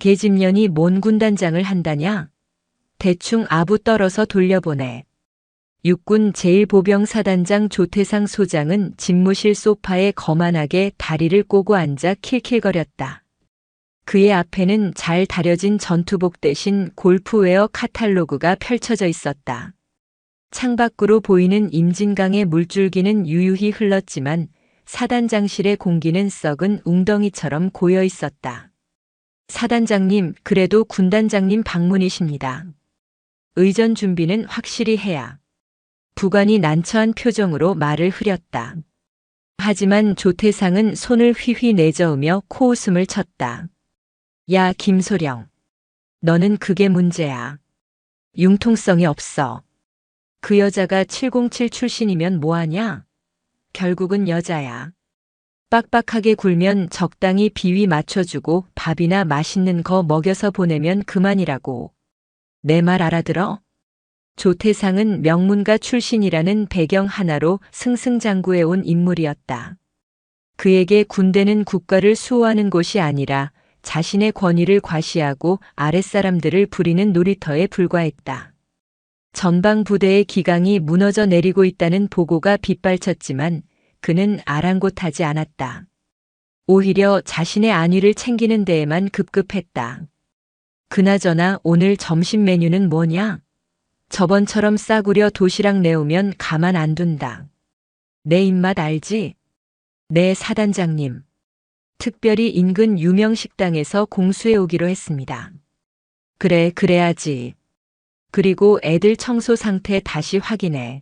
계집년이 뭔 군단장을 한다냐? 대충 아부 떨어서 돌려보내. 육군 제1보병사단장 조태상 소장은 집무실 소파에 거만하게 다리를 꼬고 앉아 킬킬거렸다. 그의 앞에는 잘 다려진 전투복 대신 골프웨어 카탈로그가 펼쳐져 있었다. 창밖으로 보이는 임진강의 물줄기는 유유히 흘렀지만 사단장실의 공기는 썩은 웅덩이처럼 고여 있었다. 사단장님, 그래도 군단장님 방문이십니다. 의전 준비는 확실히 해야. 부관이 난처한 표정으로 말을 흐렸다. 하지만 조태상은 손을 휘휘 내저으며 코웃음을 쳤다. 야, 김소령. 너는 그게 문제야. 융통성이 없어. 그 여자가 707 출신이면 뭐하냐? 결국은 여자야. 빡빡하게 굴면 적당히 비위 맞춰주고 밥이나 맛있는 거 먹여서 보내면 그만이라고. 내 말 알아들어? 조태상은 명문가 출신이라는 배경 하나로 승승장구해온 인물이었다. 그에게 군대는 국가를 수호하는 곳이 아니라 자신의 권위를 과시하고 아랫사람들을 부리는 놀이터에 불과했다. 전방 부대의 기강이 무너져 내리고 있다는 보고가 빗발쳤지만 그는 아랑곳하지 않았다. 오히려 자신의 안위를 챙기는 데에만 급급했다. 그나저나 오늘 점심 메뉴는 뭐냐? 저번처럼 싸구려 도시락 내오면 가만 안 둔다. 내 입맛 알지? 네, 사단장님. 특별히 인근 유명 식당에서 공수해 오기로 했습니다. 그래, 그래야지. 그리고 애들 청소 상태 다시 확인해.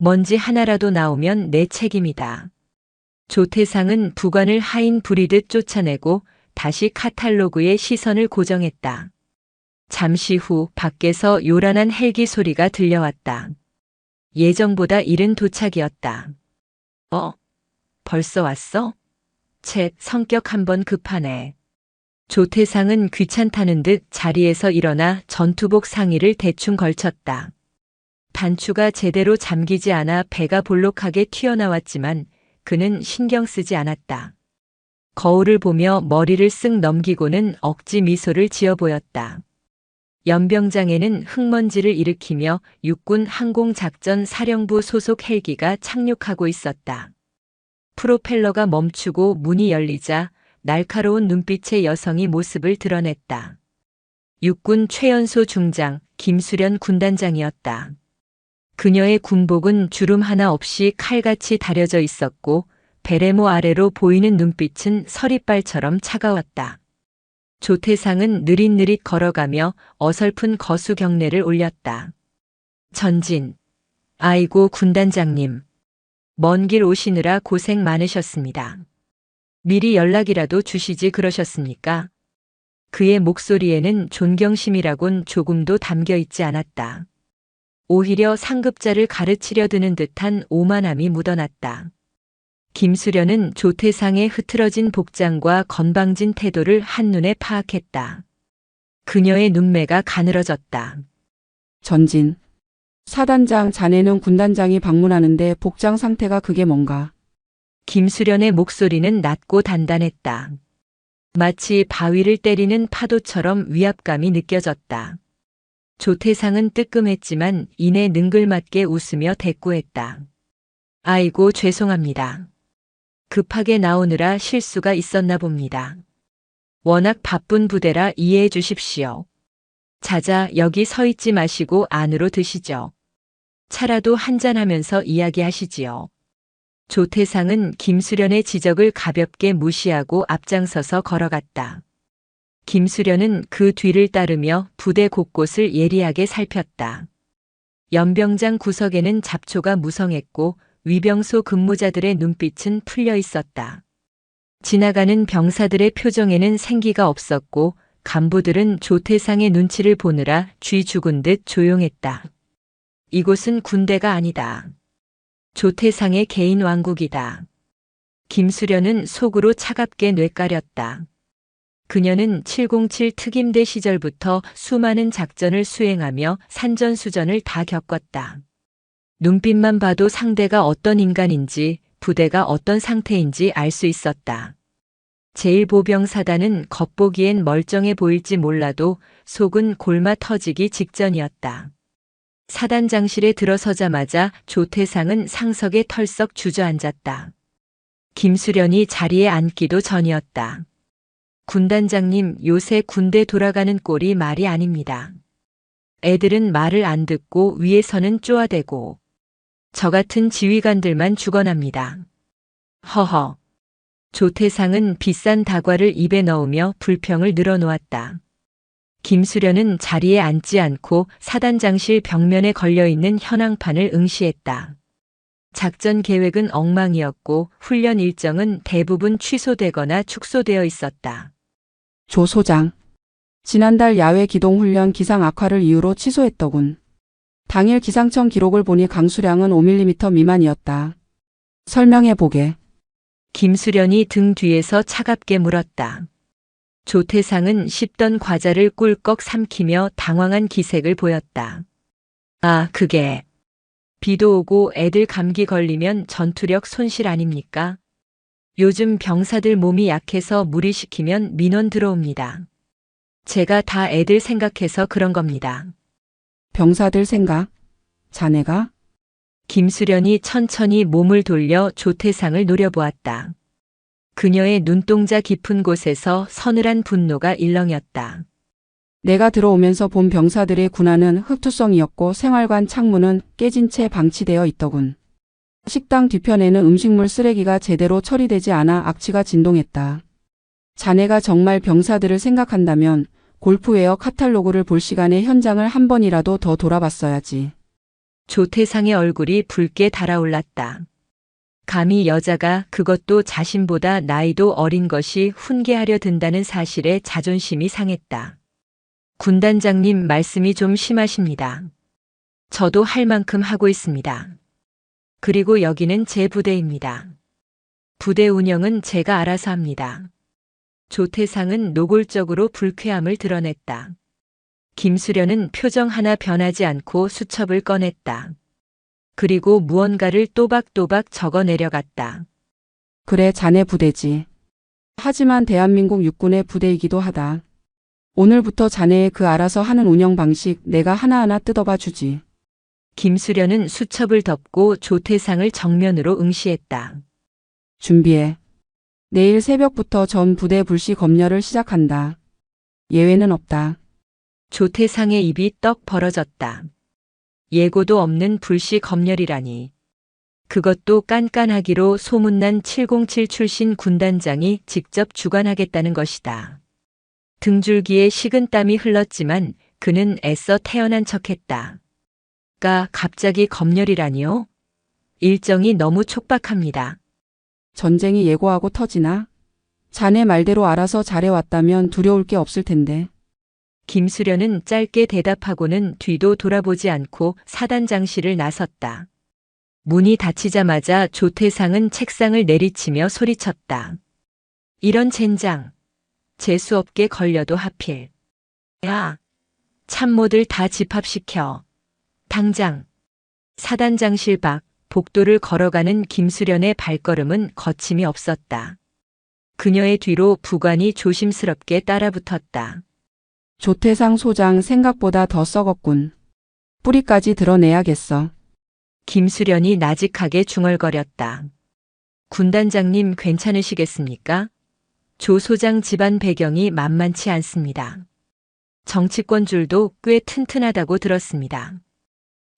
먼지 하나라도 나오면 내 책임이다. 조태상은 부관을 하인 부리듯 쫓아내고 다시 카탈로그에 시선을 고정했다. 잠시 후 밖에서 요란한 헬기 소리가 들려왔다. 예정보다 이른 도착이었다. 벌써 왔어? 쳇, 성격 한번 급하네. 조태상은 귀찮다는 듯 자리에서 일어나 전투복 상의를 대충 걸쳤다. 단추가 제대로 잠기지 않아 배가 볼록하게 튀어나왔지만 그는 신경 쓰지 않았다. 거울을 보며 머리를 쓱 넘기고는 억지 미소를 지어 보였다. 연병장에는 흙먼지를 일으키며 육군 항공작전 사령부 소속 헬기가 착륙하고 있었다. 프로펠러가 멈추고 문이 열리자 날카로운 눈빛의 여성이 모습을 드러냈다. 육군 최연소 중장 김수련 군단장이었다. 그녀의 군복은 주름 하나 없이 칼같이 다려져 있었고 베레모 아래로 보이는 눈빛은 서리빨처럼 차가웠다. 조태상은 느릿느릿 걸어가며 어설픈 거수 경례를 올렸다. 전진. 아이고 군단장님. 먼 길 오시느라 고생 많으셨습니다. 미리 연락이라도 주시지 그러셨습니까? 그의 목소리에는 존경심이라곤 조금도 담겨 있지 않았다. 오히려 상급자를 가르치려 드는 듯한 오만함이 묻어났다. 김수련은 조태상의 흐트러진 복장과 건방진 태도를 한눈에 파악했다. 그녀의 눈매가 가늘어졌다. 전진. 사단장, 자네는 군단장이 방문하는데 복장 상태가 그게 뭔가? 김수련의 목소리는 낮고 단단했다. 마치 바위를 때리는 파도처럼 위압감이 느껴졌다. 조태상은 뜨끔했지만 이내 능글맞게 웃으며 대꾸했다. 아이고 죄송합니다. 급하게 나오느라 실수가 있었나 봅니다. 워낙 바쁜 부대라 이해해 주십시오. 자자, 여기 서 있지 마시고 안으로 드시죠. 차라도 한잔하면서 이야기하시지요. 조태상은 김수련의 지적을 가볍게 무시하고 앞장서서 걸어갔다. 김수련은 그 뒤를 따르며 부대 곳곳을 예리하게 살폈다. 연병장 구석에는 잡초가 무성했고 위병소 근무자들의 눈빛은 풀려 있었다. 지나가는 병사들의 표정에는 생기가 없었고 간부들은 조태상의 눈치를 보느라 쥐 죽은 듯 조용했다. 이곳은 군대가 아니다. 조태상의 개인 왕국이다. 김수련은 속으로 차갑게 뇌까렸다. 그녀는 707 특임대 시절부터 수많은 작전을 수행하며 산전수전을 다 겪었다. 눈빛만 봐도 상대가 어떤 인간인지, 부대가 어떤 상태인지 알 수 있었다. 제1보병사단은 겉보기엔 멀쩡해 보일지 몰라도 속은 골마 터지기 직전이었다. 사단장실에 들어서자마자 조태상은 상석에 털썩 주저앉았다. 김수련이 자리에 앉기도 전이었다. 군단장님, 요새 군대 돌아가는 꼴이 말이 아닙니다. 애들은 말을 안 듣고 위에서는 쪼아대고 저 같은 지휘관들만 죽어납니다. 허허. 조태상은 비싼 다과를 입에 넣으며 불평을 늘어놓았다. 김수련은 자리에 앉지 않고 사단장실 벽면에 걸려있는 현황판을 응시했다. 작전 계획은 엉망이었고 훈련 일정은 대부분 취소되거나 축소되어 있었다. 조 소장. 지난달 야외 기동훈련 기상 악화를 이유로 취소했더군. 당일 기상청 기록을 보니 강수량은 5mm 미만이었다. 설명해 보게. 김수련이 등 뒤에서 차갑게 물었다. 조태상은 씹던 과자를 꿀꺽 삼키며 당황한 기색을 보였다. 아, 그게. 비도 오고 애들 감기 걸리면 전투력 손실 아닙니까? 요즘 병사들 몸이 약해서 무리시키면 민원 들어옵니다. 제가 다 애들 생각해서 그런 겁니다. 병사들 생각? 자네가? 김수련이 천천히 몸을 돌려 조태상을 노려보았다. 그녀의 눈동자 깊은 곳에서 서늘한 분노가 일렁였다. 내가 들어오면서 본 병사들의 군화는 흑투성이었고 생활관 창문은 깨진 채 방치되어 있더군. 식당 뒤편에는 음식물 쓰레기가 제대로 처리되지 않아 악취가 진동했다. 자네가 정말 병사들을 생각한다면 골프웨어 카탈로그를 볼 시간에 현장을 한 번이라도 더 돌아봤어야지. 조태상의 얼굴이 붉게 달아올랐다. 감히 여자가, 그것도 자신보다 나이도 어린 것이 훈계하려 든다는 사실에 자존심이 상했다. 군단장님, 말씀이 좀 심하십니다. 저도 할 만큼 하고 있습니다. 그리고 여기는 제 부대입니다. 부대 운영은 제가 알아서 합니다. 조태상은 노골적으로 불쾌함을 드러냈다. 김수련은 표정 하나 변하지 않고 수첩을 꺼냈다. 그리고 무언가를 또박또박 적어 내려갔다. 그래, 자네 부대지. 하지만 대한민국 육군의 부대이기도 하다. 오늘부터 자네의 그 알아서 하는 운영 방식 내가 하나하나 뜯어봐 주지. 김수련은 수첩을 덮고 조태상을 정면으로 응시했다. 준비해. 내일 새벽부터 전 부대 불시 검열을 시작한다. 예외는 없다. 조태상의 입이 떡 벌어졌다. 예고도 없는 불시 검열이라니. 그것도 깐깐하기로 소문난 707 출신 군단장이 직접 주관하겠다는 것이다. 등줄기에 식은땀이 흘렀지만 그는 애써 태연한 척했다. 갑자기 검열이라니요? 일정이 너무 촉박합니다. 전쟁이 예고하고 터지나? 자네 말대로 알아서 잘해왔다면 두려울 게 없을 텐데. 김수련은 짧게 대답하고는 뒤도 돌아보지 않고 사단장실을 나섰다. 문이 닫히자마자 조태상은 책상을 내리치며 소리쳤다. 이런 젠장. 재수없게 걸려도 하필. 야, 참모들 다 집합시켜. 당장. 사단장실 밖 복도를 걸어가는 김수련의 발걸음은 거침이 없었다. 그녀의 뒤로 부관이 조심스럽게 따라붙었다. 조태상 소장 생각보다 더 썩었군. 뿌리까지 드러내야겠어. 김수련이 나직하게 중얼거렸다. 군단장님 괜찮으시겠습니까? 조 소장 집안 배경이 만만치 않습니다. 정치권 줄도 꽤 튼튼하다고 들었습니다.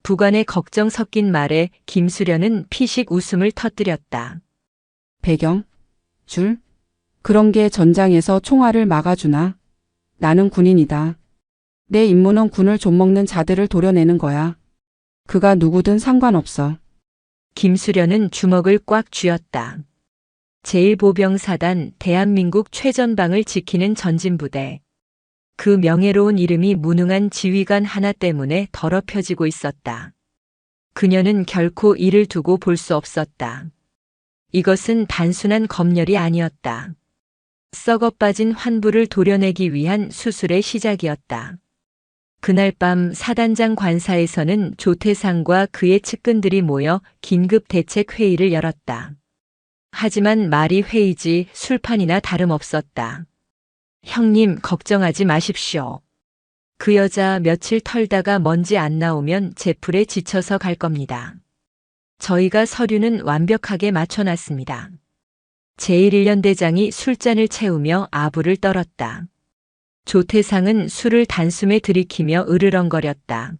부관의 걱정 섞인 말에 김수련은 피식 웃음을 터뜨렸다. 배경? 줄? 그런 게 전장에서 총알을 막아주나? 나는 군인이다. 내 임무는 군을 좀먹는 자들을 도려내는 거야. 그가 누구든 상관없어. 김수련은 주먹을 꽉 쥐었다. 제1보병사단 대한민국 최전방을 지키는 전진부대. 그 명예로운 이름이 무능한 지휘관 하나 때문에 더럽혀지고 있었다. 그녀는 결코 이를 두고 볼 수 없었다. 이것은 단순한 검열이 아니었다. 썩어 빠진 환부를 도려내기 위한 수술의 시작이었다. 그날 밤 사단장 관사에서는 조태상과 그의 측근들이 모여 긴급 대책 회의를 열었다. 하지만 말이 회의지 술판이나 다름없었다. 형님, 걱정하지 마십시오. 그 여자 며칠 털다가 먼지 안 나오면 제풀에 지쳐서 갈 겁니다. 저희가 서류는 완벽하게 맞춰놨습니다. 제1연대장이 술잔을 채우며 아부를 떨었다. 조태상은 술을 단숨에 들이키며 으르렁거렸다.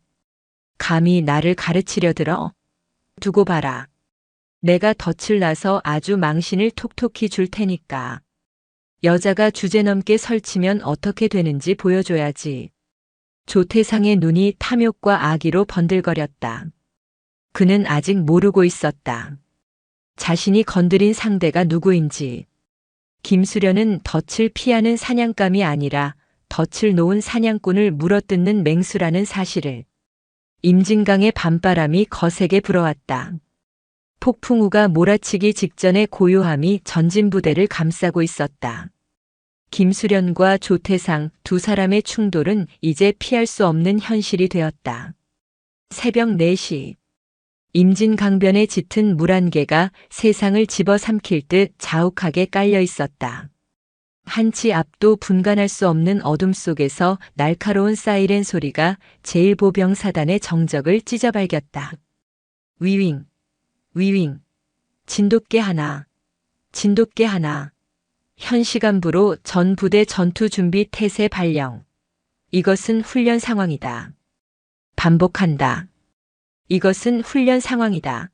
감히 나를 가르치려 들어? 두고 봐라. 내가 덫을 놔서 아주 망신을 톡톡히 줄 테니까. 여자가 주제넘게 설치면 어떻게 되는지 보여줘야지. 조태상의 눈이 탐욕과 악의로 번들거렸다. 그는 아직 모르고 있었다. 자신이 건드린 상대가 누구인지. 김수련은 덫을 피하는 사냥감이 아니라 덫을 놓은 사냥꾼을 물어뜯는 맹수라는 사실을. 임진강의 밤바람이 거세게 불어왔다. 폭풍우가 몰아치기 직전의 고요함이 전진부대를 감싸고 있었다. 김수련과 조태상 두 사람의 충돌은 이제 피할 수 없는 현실이 되었다. 새벽 4시. 임진강변에 짙은 물 한 개가 세상을 집어삼킬 듯 자욱하게 깔려 있었다. 한치 앞도 분간할 수 없는 어둠 속에서 날카로운 사이렌 소리가 제1보병사단의 정적을 찢어발겼다. 위윙, 위윙, 진돗개 하나, 진돗개 하나. 현 시간부로 전 부대 전투 준비 태세 발령. 이것은 훈련 상황이다. 반복한다. 이것은 훈련 상황이다.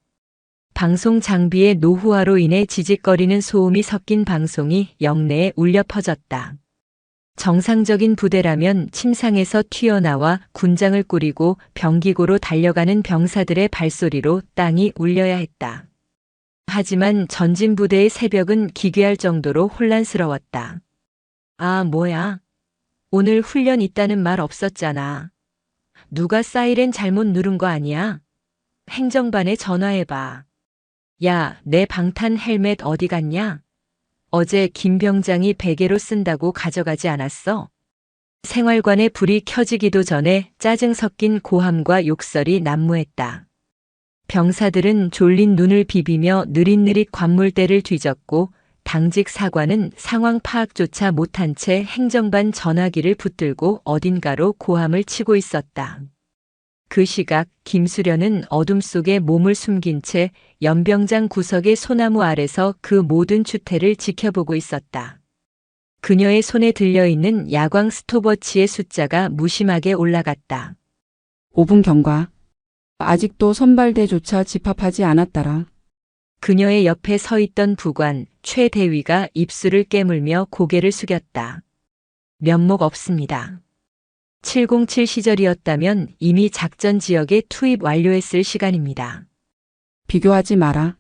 방송 장비의 노후화로 인해 지직거리는 소음이 섞인 방송이 영내에 울려 퍼졌다. 정상적인 부대라면 침상에서 튀어나와 군장을 꾸리고 병기고로 달려가는 병사들의 발소리로 땅이 울려야 했다. 하지만 전진부대의 새벽은 기괴할 정도로 혼란스러웠다. 아, 뭐야? 오늘 훈련 있다는 말 없었잖아. 누가 사이렌 잘못 누른 거 아니야? 행정반에 전화해봐. 야, 내 방탄 헬멧 어디 갔냐? 어제 김 병장이 베개로 쓴다고 가져가지 않았어? 생활관에 불이 켜지기도 전에 짜증 섞인 고함과 욕설이 난무했다. 병사들은 졸린 눈을 비비며 느릿느릿 관물대를 뒤졌고 당직 사관은 상황 파악조차 못한 채 행정반 전화기를 붙들고 어딘가로 고함을 치고 있었다. 그 시각 김수련은 어둠 속에 몸을 숨긴 채 연병장 구석의 소나무 아래서 그 모든 추태를 지켜보고 있었다. 그녀의 손에 들려있는 야광 스톱워치의 숫자가 무심하게 올라갔다. 5분 경과. 아직도 선발대조차 집합하지 않았더라. 그녀의 옆에 서 있던 부관 최 대위가 입술을 깨물며 고개를 숙였다. 면목 없습니다. 707 시절이었다면 이미 작전 지역에 투입 완료했을 시간입니다. 비교하지 마라.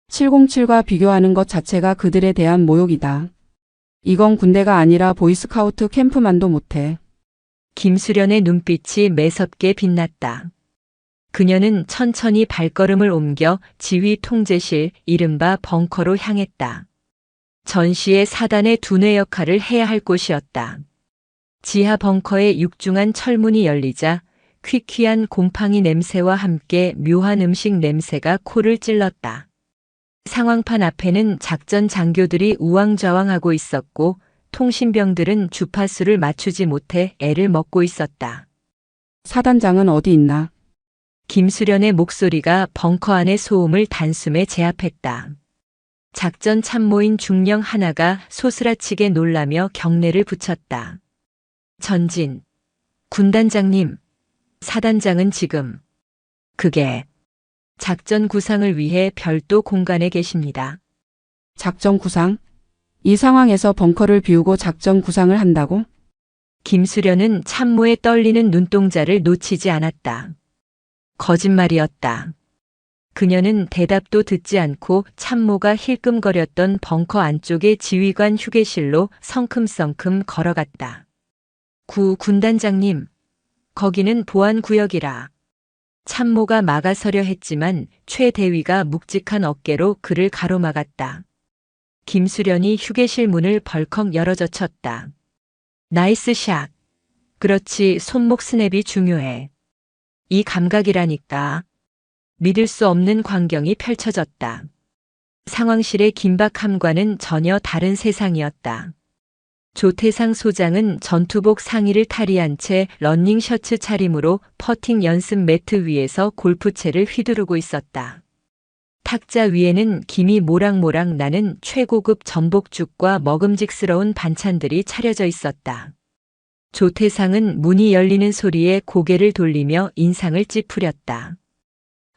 707과 비교하는 것 자체가 그들에 대한 모욕이다. 이건 군대가 아니라 보이스카우트 캠프만도 못해. 김수련의 눈빛이 매섭게 빛났다. 그녀는 천천히 발걸음을 옮겨 지휘 통제실 이른바 벙커로 향했다. 전시의 사단의 두뇌 역할을 해야 할 곳이었다. 지하 벙커의 육중한 철문이 열리자 퀴퀴한 곰팡이 냄새와 함께 묘한 음식 냄새가 코를 찔렀다. 상황판 앞에는 작전 장교들이 우왕좌왕하고 있었고 통신병들은 주파수를 맞추지 못해 애를 먹고 있었다. 사단장은 어디 있나? 김수련의 목소리가 벙커 안의 소음을 단숨에 제압했다. 작전 참모인 중령 하나가 소스라치게 놀라며 경례를 붙였다. 전진. 군단장님. 사단장은 지금. 그게. 작전 구상을 위해 별도 공간에 계십니다. 작전 구상? 이 상황에서 벙커를 비우고 작전 구상을 한다고? 김수련은 참모의 떨리는 눈동자를 놓치지 않았다. 거짓말이었다. 그녀는 대답도 듣지 않고 참모가 힐끔거렸던 벙커 안쪽의 지휘관 휴게실로 성큼성큼 걸어갔다. 군단장님, 거기는 보안구역이라. 참모가 막아서려 했지만 최 대위가 묵직한 어깨로 그를 가로막았다. 김수련이 휴게실 문을 벌컥 열어젖혔다. 나이스 샷. 그렇지, 손목 스냅이 중요해. 이 감각이라니까. 믿을 수 없는 광경이 펼쳐졌다. 상황실의 긴박함과는 전혀 다른 세상이었다. 조태상 소장은 전투복 상의를 탈의한 채 러닝 셔츠 차림으로 퍼팅 연습 매트 위에서 골프채를 휘두르고 있었다. 탁자 위에는 김이 모락모락 나는 최고급 전복죽과 먹음직스러운 반찬들이 차려져 있었다. 조태상은 문이 열리는 소리에 고개를 돌리며 인상을 찌푸렸다.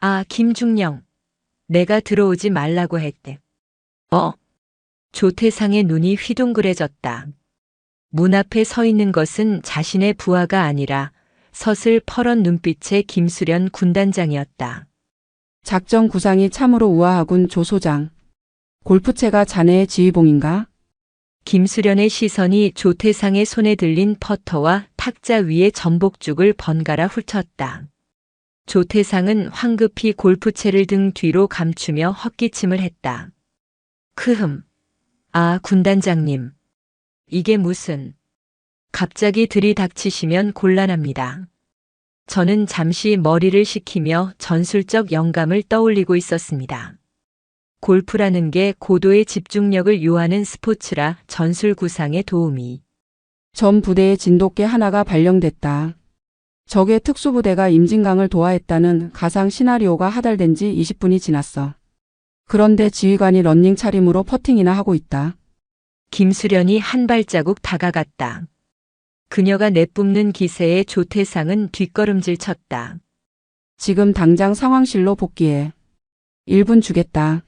아, 김중령. 내가 들어오지 말라고 했대. 조태상의 눈이 휘둥그레졌다. 문 앞에 서 있는 것은 자신의 부하가 아니라 서슬 퍼런 눈빛의 김수련 군단장이었다. 작전 구상이 참으로 우아하군 조 소장. 골프채가 자네의 지휘봉인가? 김수련의 시선이 조태상의 손에 들린 퍼터와 탁자 위의 전복죽을 번갈아 훑었다. 조태상은 황급히 골프채를 등 뒤로 감추며 헛기침을 했다. 아, 군단장님. 이게 무슨... 갑자기 들이닥치시면 곤란합니다. 저는 잠시 머리를 식히며 전술적 영감을 떠올리고 있었습니다. 골프라는 게 고도의 집중력을 요하는 스포츠라 전술 구상에 도움이. 전 부대에 진돗개 하나가 발령됐다. 적의 특수부대가 임진강을 도하했다는 가상 시나리오가 하달된 지 20분이 지났어. 그런데 지휘관이 런닝 차림으로 퍼팅이나 하고 있다. 김수련이 한 발자국 다가갔다. 그녀가 내뿜는 기세에 조태상은 뒷걸음질 쳤다. 지금 당장 상황실로 복귀해. 1분 주겠다.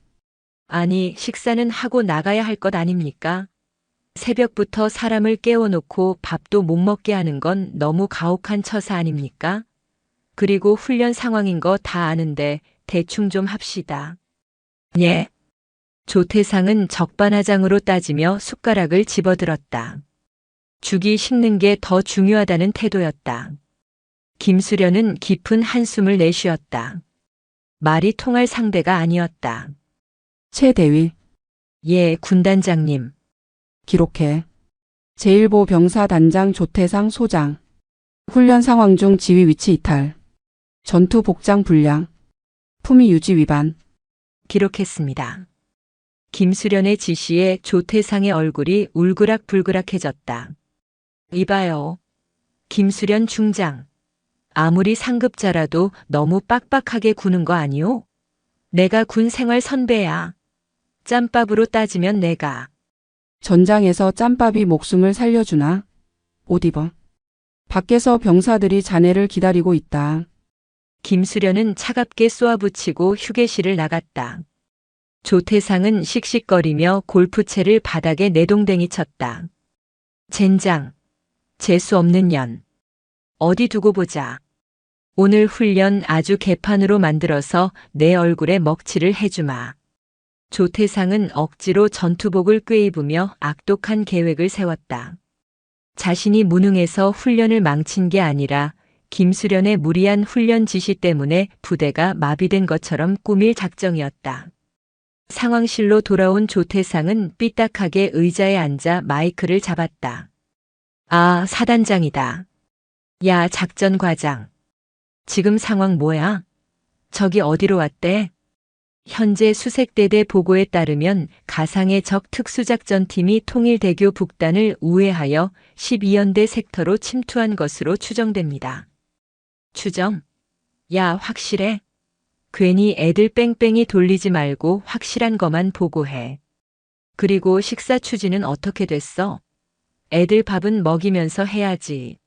아니, 식사는 하고 나가야 할 것 아닙니까? 새벽부터 사람을 깨워놓고 밥도 못 먹게 하는 건 너무 가혹한 처사 아닙니까? 그리고 훈련 상황인 거 다 아는데 대충 좀 합시다. 예. 조태상은 적반하장으로 따지며 숟가락을 집어들었다. 죽이 식는 게 더 중요하다는 태도였다. 김수련은 깊은 한숨을 내쉬었다. 말이 통할 상대가 아니었다. 최 대위. 예, 군단장님. 기록해. 제1보 병사단장 조태상 소장. 훈련 상황 중 지휘 위치 이탈. 전투 복장 불량. 품위 유지 위반. 기록했습니다. 김수련의 지시에 조태상의 얼굴이 울그락불그락해졌다. 이봐요. 김수련 중장. 아무리 상급자라도 너무 빡빡하게 구는 거 아니오? 내가 군 생활 선배야. 짬밥으로 따지면 내가. 전장에서 짬밥이 목숨을 살려주나? 옷 입어. 밖에서 병사들이 자네를 기다리고 있다. 김수련은 차갑게 쏘아붙이고 휴게실을 나갔다. 조태상은 씩씩거리며 골프채를 바닥에 내동댕이 쳤다. 젠장. 재수 없는 년. 어디 두고 보자. 오늘 훈련 아주 개판으로 만들어서 내 얼굴에 먹칠을 해주마. 조태상은 억지로 전투복을 꿰입으며 악독한 계획을 세웠다. 자신이 무능해서 훈련을 망친 게 아니라 김수련의 무리한 훈련 지시 때문에 부대가 마비된 것처럼 꾸밀 작정이었다. 상황실로 돌아온 조태상은 삐딱하게 의자에 앉아 마이크를 잡았다. 아, 사단장이다. 야, 작전과장. 지금 상황 뭐야? 적이 어디로 왔대? 현재 수색대대 보고에 따르면 가상의 적 특수작전팀이 통일대교 북단을 우회하여 12연대 섹터로 침투한 것으로 추정됩니다. 추정? 야, 확실해? 괜히 애들 뺑뺑이 돌리지 말고 확실한 것만 보고해. 그리고 식사 추진은 어떻게 됐어? 애들 밥은 먹이면서 해야지.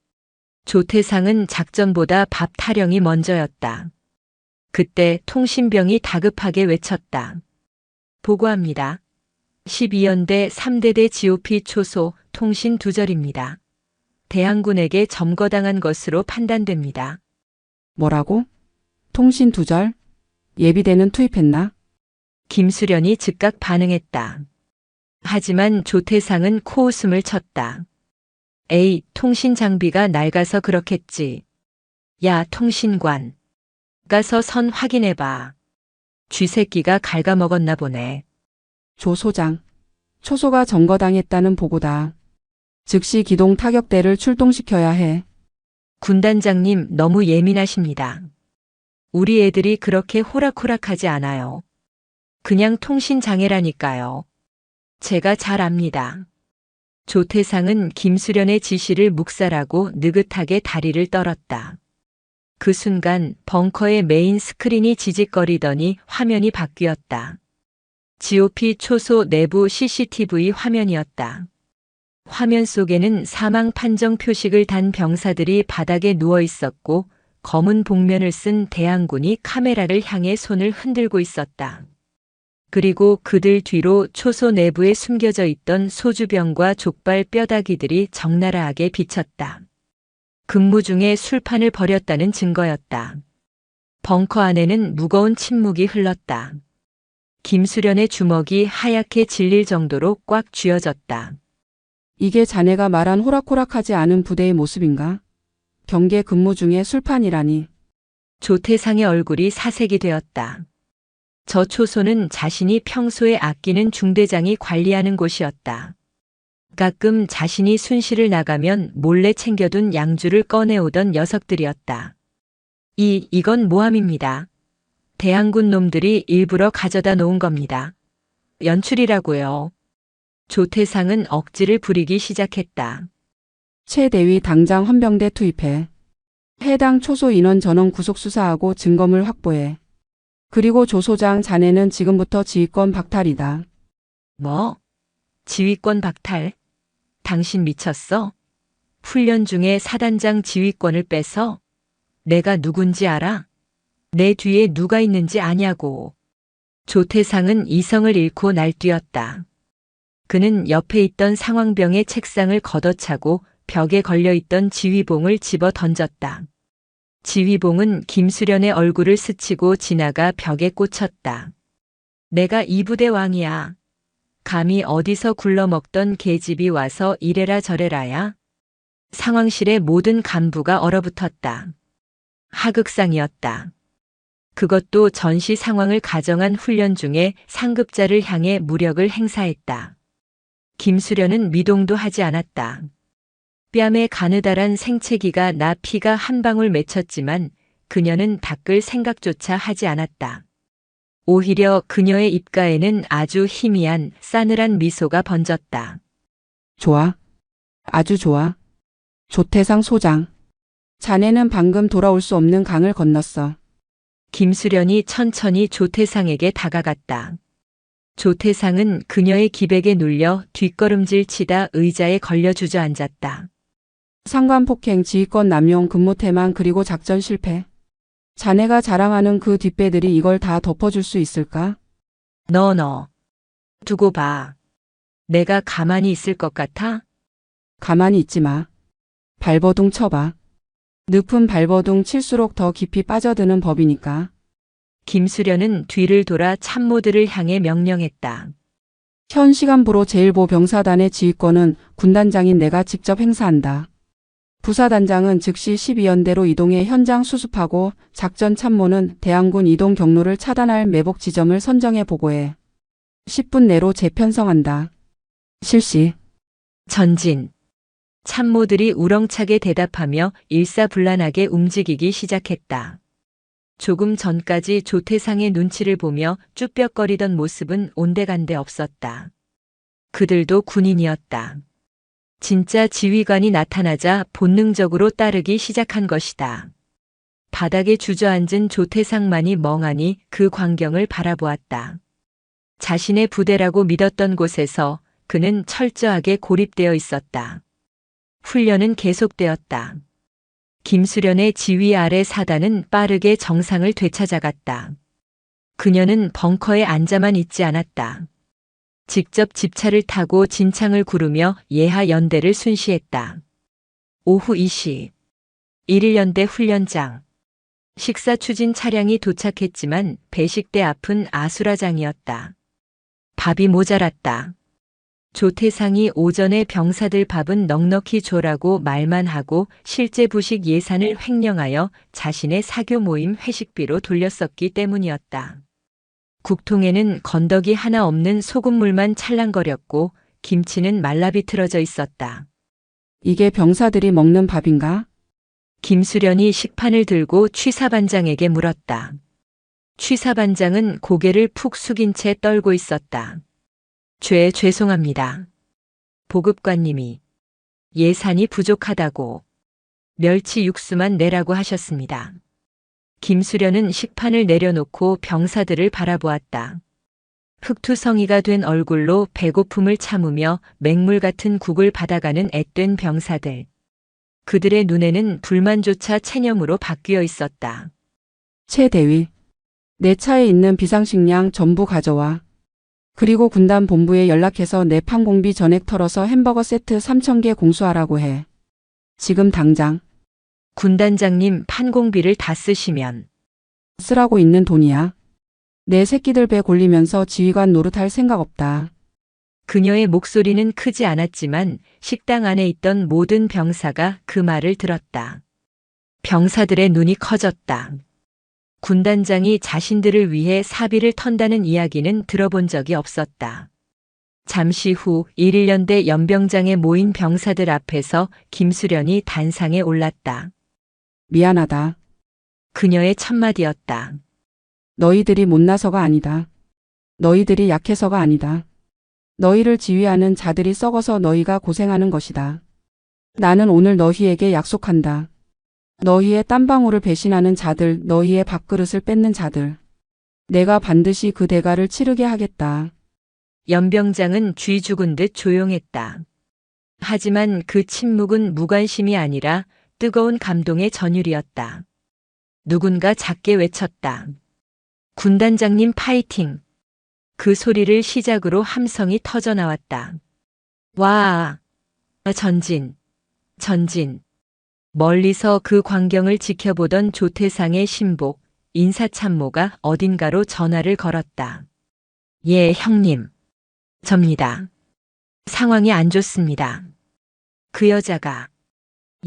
조태상은 작전보다 밥 타령이 먼저였다. 그때 통신병이 다급하게 외쳤다. 보고합니다. 12연대 3대대 GOP 초소 통신 두절입니다. 대항군에게 점거당한 것으로 판단됩니다. 뭐라고? 통신 두절? 예비대는 투입했나? 김수련이 즉각 반응했다. 하지만 조태상은 코웃음을 쳤다. 에이, 통신 장비가 낡아서 그렇겠지. 야, 통신관. 가서 선 확인해봐. 쥐새끼가 갉아먹었나 보네. 조 소장. 초소가 점거당했다는 보고다. 즉시 기동 타격대를 출동시켜야 해. 군단장님 너무 예민하십니다. 우리 애들이 그렇게 호락호락하지 않아요. 그냥 통신장애라니까요. 제가 잘 압니다. 조태상은 김수련의 지시를 묵살하고 느긋하게 다리를 떨었다. 그 순간 벙커의 메인 스크린이 지직거리더니 화면이 바뀌었다. GOP 초소 내부 CCTV 화면이었다. 화면 속에는 사망 판정 표식을 단 병사들이 바닥에 누워 있었고 검은 복면을 쓴 대항군이 카메라를 향해 손을 흔들고 있었다. 그리고 그들 뒤로 초소 내부에 숨겨져 있던 소주병과 족발 뼈다귀들이 적나라하게 비쳤다. 근무 중에 술판을 벌였다는 증거였다. 벙커 안에는 무거운 침묵이 흘렀다. 김수련의 주먹이 하얗게 질릴 정도로 꽉 쥐어졌다. 이게 자네가 말한 호락호락하지 않은 부대의 모습인가? 경계 근무 중에 술판이라니. 조태상의 얼굴이 사색이 되었다. 저 초소는 자신이 평소에 아끼는 중대장이 관리하는 곳이었다. 가끔 자신이 순실을 나가면 몰래 챙겨둔 양주를 꺼내오던 녀석들이었다. 이건 모함입니다. 대항군 놈들이 일부러 가져다 놓은 겁니다. 연출이라고요. 조태상은 억지를 부리기 시작했다. 최 대위 당장 헌병대 투입해. 해당 초소 인원 전원 구속 수사하고 증거물 확보해. 그리고 조 소장 자네는 지금부터 지휘권 박탈이다. 뭐? 지휘권 박탈? 당신 미쳤어? 훈련 중에 사단장 지휘권을 빼서? 내가 누군지 알아? 내 뒤에 누가 있는지 아냐고. 조태상은 이성을 잃고 날뛰었다. 그는 옆에 있던 상황병의 책상을 걷어차고 벽에 걸려있던 지휘봉을 집어 던졌다. 지휘봉은 김수련의 얼굴을 스치고 지나가 벽에 꽂혔다. 내가 이 부대 왕이야. 감히 어디서 굴러먹던 계집이 와서 이래라 저래라야. 상황실의 모든 간부가 얼어붙었다. 하극상이었다. 그것도 전시 상황을 가정한 훈련 중에 상급자를 향해 무력을 행사했다. 김수련은 미동도 하지 않았다. 뺨에 가느다란 생채기가 나 피가 한 방울 맺혔지만 그녀는 닦을 생각조차 하지 않았다. 오히려 그녀의 입가에는 아주 희미한 싸늘한 미소가 번졌다. 좋아. 아주 좋아. 조태상 소장. 자네는 방금 돌아올 수 없는 강을 건넜어. 김수련이 천천히 조태상에게 다가갔다. 조태상은 그녀의 기백에 눌려 뒷걸음질 치다 의자에 걸려 주저앉았다. 상관 폭행, 지휘권 남용, 근무 태만 그리고 작전 실패. 자네가 자랑하는 그 뒷배들이 이걸 다 덮어줄 수 있을까? 너. 두고 봐. 내가 가만히 있을 것 같아? 가만히 있지 마. 발버둥 쳐봐. 늪은 발버둥 칠수록 더 깊이 빠져드는 법이니까. 김수련은 뒤를 돌아 참모들을 향해 명령했다. 현 시간부로 제1보 병사단의 지휘권은 군단장인 내가 직접 행사한다. 부사단장은 즉시 12연대로 이동해 현장 수습하고 작전 참모는 대항군 이동 경로를 차단할 매복 지점을 선정해 보고해. 10분 내로 재편성한다. 실시. 전진. 참모들이 우렁차게 대답하며 일사불란하게 움직이기 시작했다. 조금 전까지 조태상의 눈치를 보며 쭈뼛거리던 모습은 온데간데 없었다. 그들도 군인이었다. 진짜 지휘관이 나타나자 본능적으로 따르기 시작한 것이다. 바닥에 주저앉은 조태상만이 멍하니 그 광경을 바라보았다. 자신의 부대라고 믿었던 곳에서 그는 철저하게 고립되어 있었다. 훈련은 계속되었다. 김수련의 지휘 아래 사단은 빠르게 정상을 되찾아갔다. 그녀는 벙커에 앉아만 있지 않았다. 직접 집차를 타고 진창을 구르며 예하 연대를 순시했다. 오후 2시 1일연대 훈련장. 식사 추진 차량이 도착했지만 배식대 앞은 아수라장이었다. 밥이 모자랐다. 조태상이 오전에 병사들 밥은 넉넉히 줘라고 말만 하고 실제 부식 예산을 횡령하여 자신의 사교 모임 회식비로 돌렸었기 때문이었다. 국통에는 건더기 하나 없는 소금물만 찰랑거렸고 김치는 말라 비틀어져 있었다. 이게 병사들이 먹는 밥인가? 김수련이 식판을 들고 취사반장에게 물었다. 취사반장은 고개를 푹 숙인 채 떨고 있었다. 죄송합니다. 보급관님이 예산이 부족하다고 멸치 육수만 내라고 하셨습니다. 김수련은 식판을 내려놓고 병사들을 바라보았다. 흑투성이가 된 얼굴로 배고픔을 참으며 맹물 같은 국을 받아가는 앳된 병사들. 그들의 눈에는 불만조차 체념으로 바뀌어 있었다. 최 대위, 내 차에 있는 비상식량 전부 가져와. 그리고 군단 본부에 연락해서 내 판공비 전액 털어서 햄버거 세트 3,000개 공수하라고 해. 지금 당장. 군단장님 판공비를 다 쓰시면 쓰라고 있는 돈이야. 내 새끼들 배 골리면서 지휘관 노릇할 생각 없다. 그녀의 목소리는 크지 않았지만 식당 안에 있던 모든 병사가 그 말을 들었다. 병사들의 눈이 커졌다. 군단장이 자신들을 위해 사비를 턴다는 이야기는 들어본 적이 없었다. 잠시 후 1년대 연병장에 모인 병사들 앞에서 김수련이 단상에 올랐다. 미안하다. 그녀의 첫마디였다. 너희들이 못나서가 아니다. 너희들이 약해서가 아니다. 너희를 지휘하는 자들이 썩어서 너희가 고생하는 것이다. 나는 오늘 너희에게 약속한다. 너희의 땀방울을 배신하는 자들, 너희의 밥그릇을 뺏는 자들. 내가 반드시 그 대가를 치르게 하겠다. 연병장은 쥐 죽은 듯 조용했다. 하지만 그 침묵은 무관심이 아니라 뜨거운 감동의 전율이었다. 누군가 작게 외쳤다. 군단장님 파이팅! 그 소리를 시작으로 함성이 터져나왔다. 와! 전진! 전진! 멀리서 그 광경을 지켜보던 조태상의 신복, 인사참모가 어딘가로 전화를 걸었다. 예, 형님. 접니다. 상황이 안 좋습니다. 그 여자가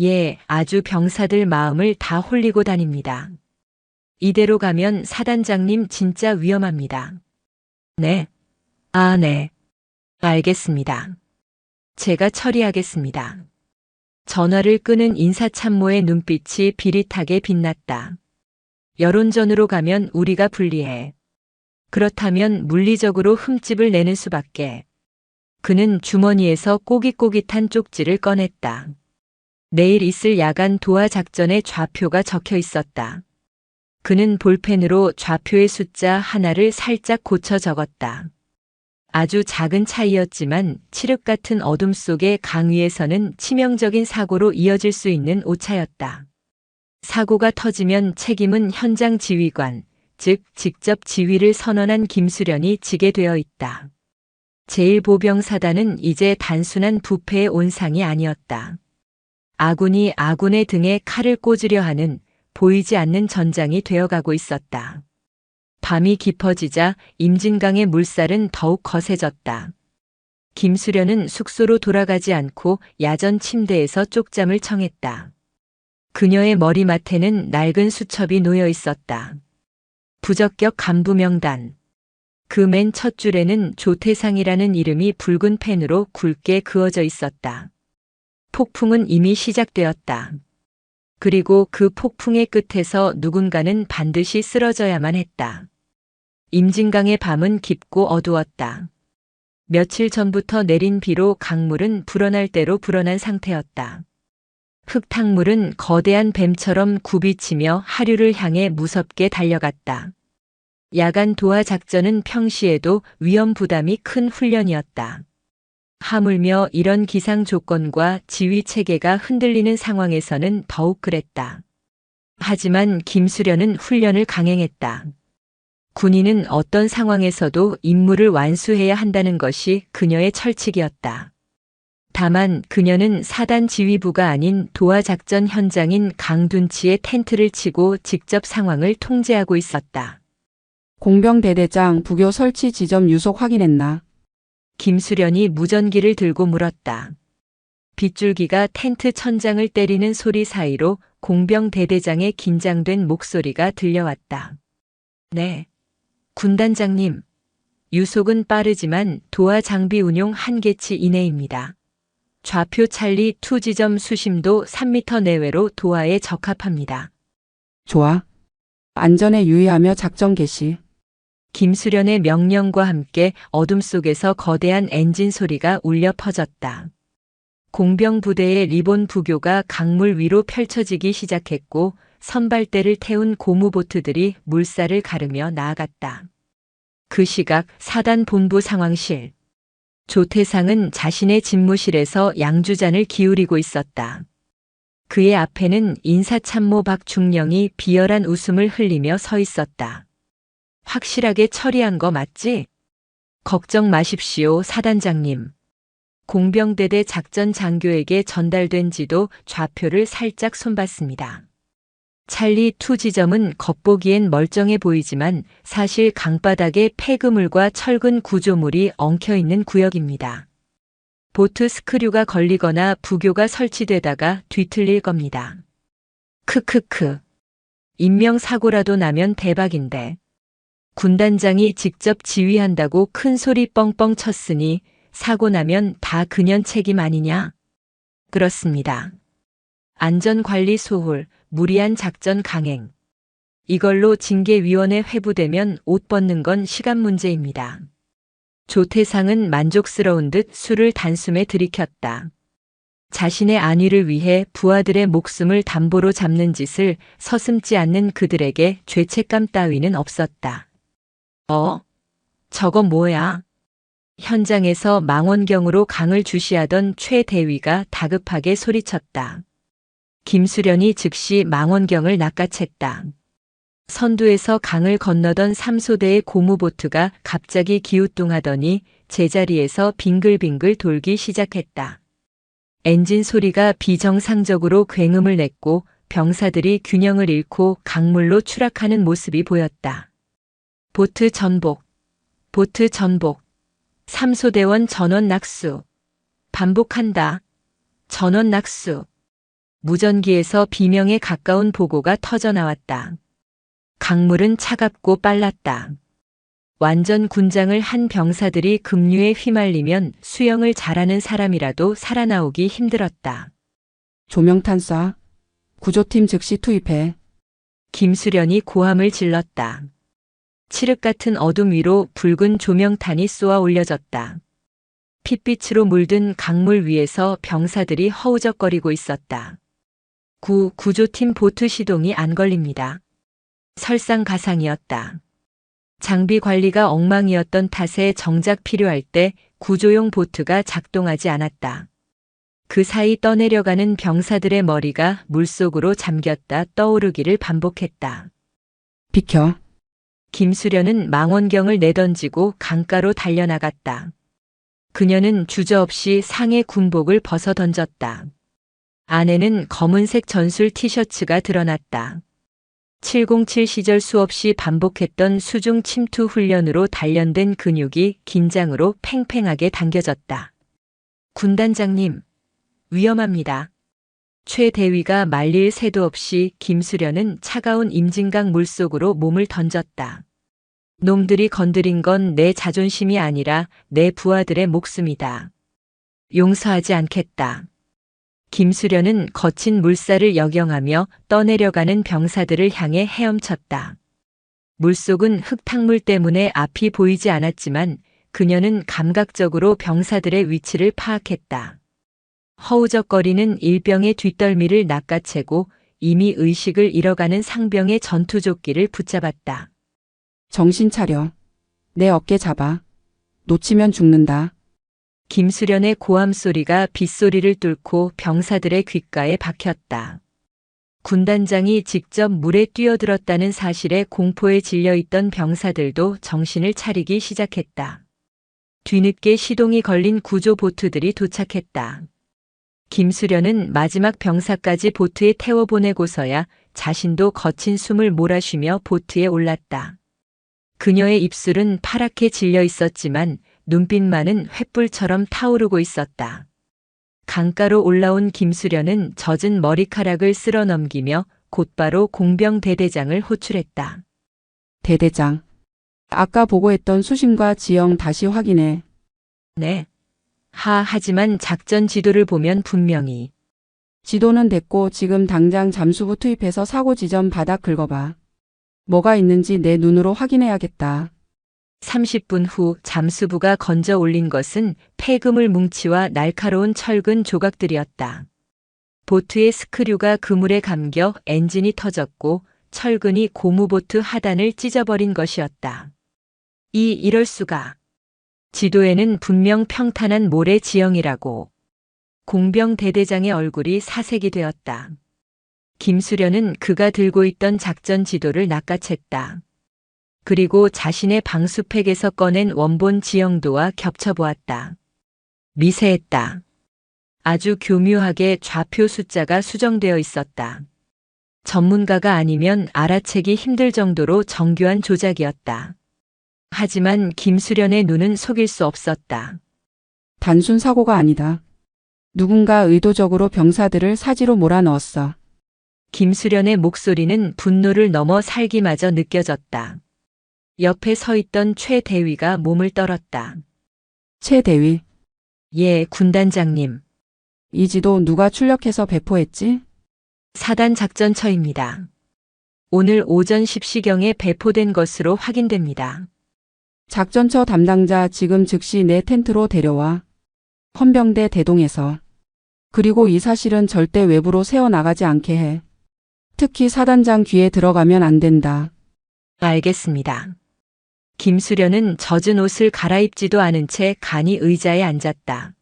예, 아주 병사들 마음을 다 홀리고 다닙니다. 이대로 가면 사단장님 진짜 위험합니다. 네. 아, 네. 알겠습니다. 제가 처리하겠습니다. 전화를 끄는 인사참모의 눈빛이 비릿하게 빛났다. 여론전으로 가면 우리가 불리해. 그렇다면 물리적으로 흠집을 내는 수밖에. 그는 주머니에서 꼬깃꼬깃한 쪽지를 꺼냈다. 내일 있을 야간 도하 작전의 좌표가 적혀 있었다. 그는 볼펜으로 좌표의 숫자 하나를 살짝 고쳐 적었다. 아주 작은 차이였지만 칠흑 같은 어둠 속의 강 위에서는 치명적인 사고로 이어질 수 있는 오차였다. 사고가 터지면 책임은 현장 지휘관, 즉 직접 지휘를 선언한 김수련이 지게 되어 있다. 제1보병사단은 이제 단순한 부패의 온상이 아니었다. 아군이 아군의 등에 칼을 꽂으려 하는 보이지 않는 전장이 되어가고 있었다. 밤이 깊어지자 임진강의 물살은 더욱 거세졌다. 김수련은 숙소로 돌아가지 않고 야전 침대에서 쪽잠을 청했다. 그녀의 머리맡에는 낡은 수첩이 놓여 있었다. 부적격 간부 명단. 그 맨 첫 줄에는 조태상이라는 이름이 붉은 펜으로 굵게 그어져 있었다. 폭풍은 이미 시작되었다. 그리고 그 폭풍의 끝에서 누군가는 반드시 쓰러져야만 했다. 임진강의 밤은 깊고 어두웠다. 며칠 전부터 내린 비로 강물은 불어날 대로 불어난 상태였다. 흙탕물은 거대한 뱀처럼 굽이치며 하류를 향해 무섭게 달려갔다. 야간 도하 작전은 평시에도 위험 부담이 큰 훈련이었다. 하물며 이런 기상 조건과 지휘 체계가 흔들리는 상황에서는 더욱 그랬다. 하지만 김수련은 훈련을 강행했다. 군인은 어떤 상황에서도 임무를 완수해야 한다는 것이 그녀의 철칙이었다. 다만 그녀는 사단 지휘부가 아닌 도하 작전 현장인 강둔치에 텐트를 치고 직접 상황을 통제하고 있었다. 공병대대장 부교 설치 지점 유속 확인했나? 김수련이 무전기를 들고 물었다. 빗줄기가 텐트 천장을 때리는 소리 사이로 공병대대장의 긴장된 목소리가 들려왔다. 네. 군단장님. 유속은 빠르지만 도하 장비 운용 한계치 이내입니다. 좌표 찰리 2 지점 수심도 3m 내외로 도하에 적합합니다. 좋아. 안전에 유의하며 작전 개시. 김수련의 명령과 함께 어둠 속에서 거대한 엔진 소리가 울려 퍼졌다. 공병 부대의 리본 부교가 강물 위로 펼쳐지기 시작했고 선발대를 태운 고무보트들이 물살을 가르며 나아갔다. 그 시각 사단 본부 상황실. 조태상은 자신의 집무실에서 양주잔을 기울이고 있었다. 그의 앞에는 인사참모 박중령이 비열한 웃음을 흘리며 서 있었다. 확실하게 처리한 거 맞지? 걱정 마십시오, 사단장님. 공병대대 작전 장교에게 전달된 지도 좌표를 살짝 손봤습니다. 찰리 2 지점은 겉보기엔 멀쩡해 보이지만 사실 강바닥에 폐그물과 철근 구조물이 엉켜있는 구역입니다. 보트 스크류가 걸리거나 부교가 설치되다가 뒤틀릴 겁니다. 크크크. 인명사고라도 나면 대박인데. 군단장이 직접 지휘한다고 큰 소리 뻥뻥 쳤으니 사고 나면 다 그년 책임 아니냐? 그렇습니다. 안전관리 소홀, 무리한 작전 강행. 이걸로 징계위원회 회부되면 옷 벗는 건 시간 문제입니다. 조태상은 만족스러운 듯 술을 단숨에 들이켰다. 자신의 안위를 위해 부하들의 목숨을 담보로 잡는 짓을 서슴지 않는 그들에게 죄책감 따위는 없었다. 저건 뭐야? 현장에서 망원경으로 강을 주시하던 최 대위가 다급하게 소리쳤다. 김수련이 즉시 망원경을 낚아챘다. 선두에서 강을 건너던 3소대의 고무보트가 갑자기 기우뚱하더니 제자리에서 빙글빙글 돌기 시작했다. 엔진 소리가 비정상적으로 굉음을 냈고 병사들이 균형을 잃고 강물로 추락하는 모습이 보였다. 보트 전복, 보트 전복, 3소대원 전원 낙수, 반복한다. 전원 낙수. 무전기에서 비명에 가까운 보고가 터져나왔다. 강물은 차갑고 빨랐다. 완전 군장을 한 병사들이 급류에 휘말리면 수영을 잘하는 사람이라도 살아나오기 힘들었다. 조명탄 쏴. 구조팀 즉시 투입해. 김수련이 고함을 질렀다. 칠흑 같은 어둠 위로 붉은 조명탄이 쏘아 올려졌다. 핏빛으로 물든 강물 위에서 병사들이 허우적거리고 있었다. 구조팀 보트 시동이 안 걸립니다. 설상가상이었다. 장비 관리가 엉망이었던 탓에 정작 필요할 때 구조용 보트가 작동하지 않았다. 그 사이 떠내려가는 병사들의 머리가 물속으로 잠겼다 떠오르기를 반복했다. 비켜. 김수련은 망원경을 내던지고 강가로 달려나갔다. 그녀는 주저없이 상의 군복을 벗어 던졌다. 안에는 검은색 전술 티셔츠가 드러났다. 707 시절 수없이 반복했던 수중 침투 훈련으로 단련된 근육이 긴장으로 팽팽하게 당겨졌다. 군단장님, 위험합니다. 최 대위가 말릴 새도 없이 김수련은 차가운 임진강 물속으로 몸을 던졌다. 놈들이 건드린 건 내 자존심이 아니라 내 부하들의 목숨이다. 용서하지 않겠다. 김수련은 거친 물살을 역영하며 떠내려가는 병사들을 향해 헤엄쳤다. 물속은 흙탕물 때문에 앞이 보이지 않았지만 그녀는 감각적으로 병사들의 위치를 파악했다. 허우적거리는 일병의 뒷덜미를 낚아채고 이미 의식을 잃어가는 상병의 전투조끼를 붙잡았다. 정신 차려. 내 어깨 잡아. 놓치면 죽는다. 김수련의 고함 소리가 빗소리를 뚫고 병사들의 귓가에 박혔다. 군단장이 직접 물에 뛰어들었다는 사실에 공포에 질려있던 병사들도 정신을 차리기 시작했다. 뒤늦게 시동이 걸린 구조 보트들이 도착했다. 김수련은 마지막 병사까지 보트에 태워보내고서야 자신도 거친 숨을 몰아쉬며 보트에 올랐다. 그녀의 입술은 파랗게 질려 있었지만 눈빛만은 횃불처럼 타오르고 있었다. 강가로 올라온 김수련은 젖은 머리카락을 쓸어 넘기며 곧바로 공병 대대장을 호출했다. 대대장. 아까 보고했던 수심과 지형 다시 확인해. 네. 하지만 작전 지도를 보면 분명히. 지도는 됐고 지금 당장 잠수부 투입해서 사고 지점 바닥 긁어봐. 뭐가 있는지 내 눈으로 확인해야겠다. 30분 후 잠수부가 건져 올린 것은 폐그물 뭉치와 날카로운 철근 조각들이었다. 보트의 스크류가 그물에 감겨 엔진이 터졌고 철근이 고무보트 하단을 찢어버린 것이었다. 이럴 수가. 지도에는 분명 평탄한 모래 지형이라고. 공병 대대장의 얼굴이 사색이 되었다. 김수련은 그가 들고 있던 작전 지도를 낚아챘다. 그리고 자신의 방수팩에서 꺼낸 원본 지형도와 겹쳐보았다. 미세했다. 아주 교묘하게 좌표 숫자가 수정되어 있었다. 전문가가 아니면 알아채기 힘들 정도로 정교한 조작이었다. 하지만 김수련의 눈은 속일 수 없었다. 단순 사고가 아니다. 누군가 의도적으로 병사들을 사지로 몰아넣었어. 김수련의 목소리는 분노를 넘어 살기마저 느껴졌다. 옆에 서 있던 최 대위가 몸을 떨었다. 최 대위, 예, 군단장님. 이 지도 누가 출력해서 배포했지? 사단 작전처입니다. 오늘 오전 10시경에 배포된 것으로 확인됩니다. 작전처 담당자 지금 즉시 내 텐트로 데려와. 헌병대 대동에서. 그리고 이 사실은 절대 외부로 새어나가지 않게 해. 특히 사단장 귀에 들어가면 안 된다. 알겠습니다. 김수련은 젖은 옷을 갈아입지도 않은 채 간이 의자에 앉았다.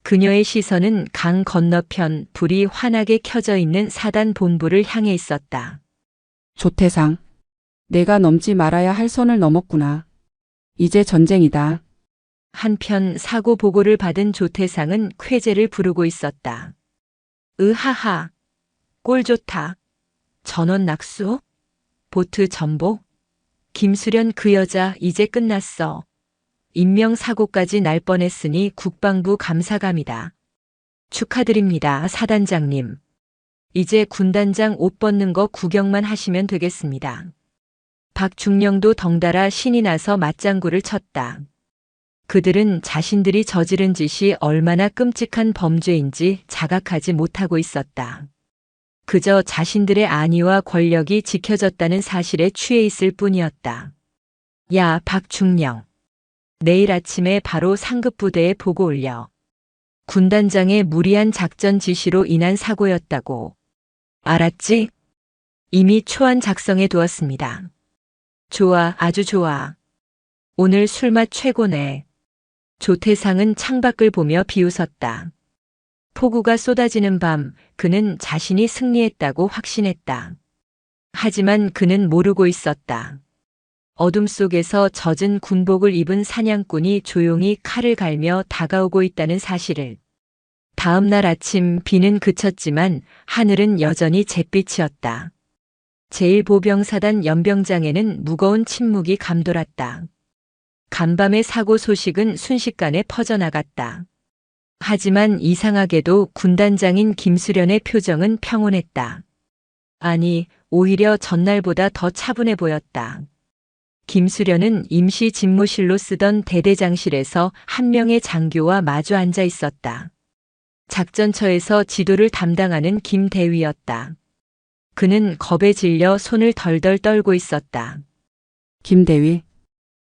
그녀의 시선은 강 건너편 불이 환하게 켜져 있는 사단 본부를 향해 있었다. 조태상. 내가 넘지 말아야 할 선을 넘었구나. 이제 전쟁이다. 한편 사고 보고를 받은 조태상은 쾌재를 부르고 있었다. 으하하. 꼴 좋다. 전원 낙수? 보트 전복? 김수련 그 여자 이제 끝났어. 인명사고까지 날 뻔했으니 국방부 감사감이다. 축하드립니다, 사단장님. 이제 군단장 옷 벗는 거 구경만 하시면 되겠습니다. 박중령도 덩달아 신이 나서 맞장구를 쳤다. 그들은 자신들이 저지른 짓이 얼마나 끔찍한 범죄인지 자각하지 못하고 있었다. 그저 자신들의 안위와 권력이 지켜졌다는 사실에 취해 있을 뿐이었다. 야, 박중령. 내일 아침에 바로 상급부대에 보고 올려. 군단장의 무리한 작전 지시로 인한 사고였다고. 알았지? 이미 초안 작성해 두었습니다. 좋아, 아주 좋아. 오늘 술맛 최고네. 조태상은 창밖을 보며 비웃었다. 폭우가 쏟아지는 밤, 그는 자신이 승리했다고 확신했다. 하지만 그는 모르고 있었다. 어둠 속에서 젖은 군복을 입은 사냥꾼이 조용히 칼을 갈며 다가오고 있다는 사실을. 다음 날 아침 비는 그쳤지만 하늘은 여전히 잿빛이었다. 제1보병사단 연병장에는 무거운 침묵이 감돌았다. 간밤의 사고 소식은 순식간에 퍼져나갔다. 하지만 이상하게도 군단장인 김수련의 표정은 평온했다. 아니, 오히려 전날보다 더 차분해 보였다. 김수련은 임시 집무실로 쓰던 대대장실에서 한 명의 장교와 마주 앉아 있었다. 작전처에서 지도를 담당하는 김대위였다. 그는 겁에 질려 손을 덜덜 떨고 있었다. 김대위.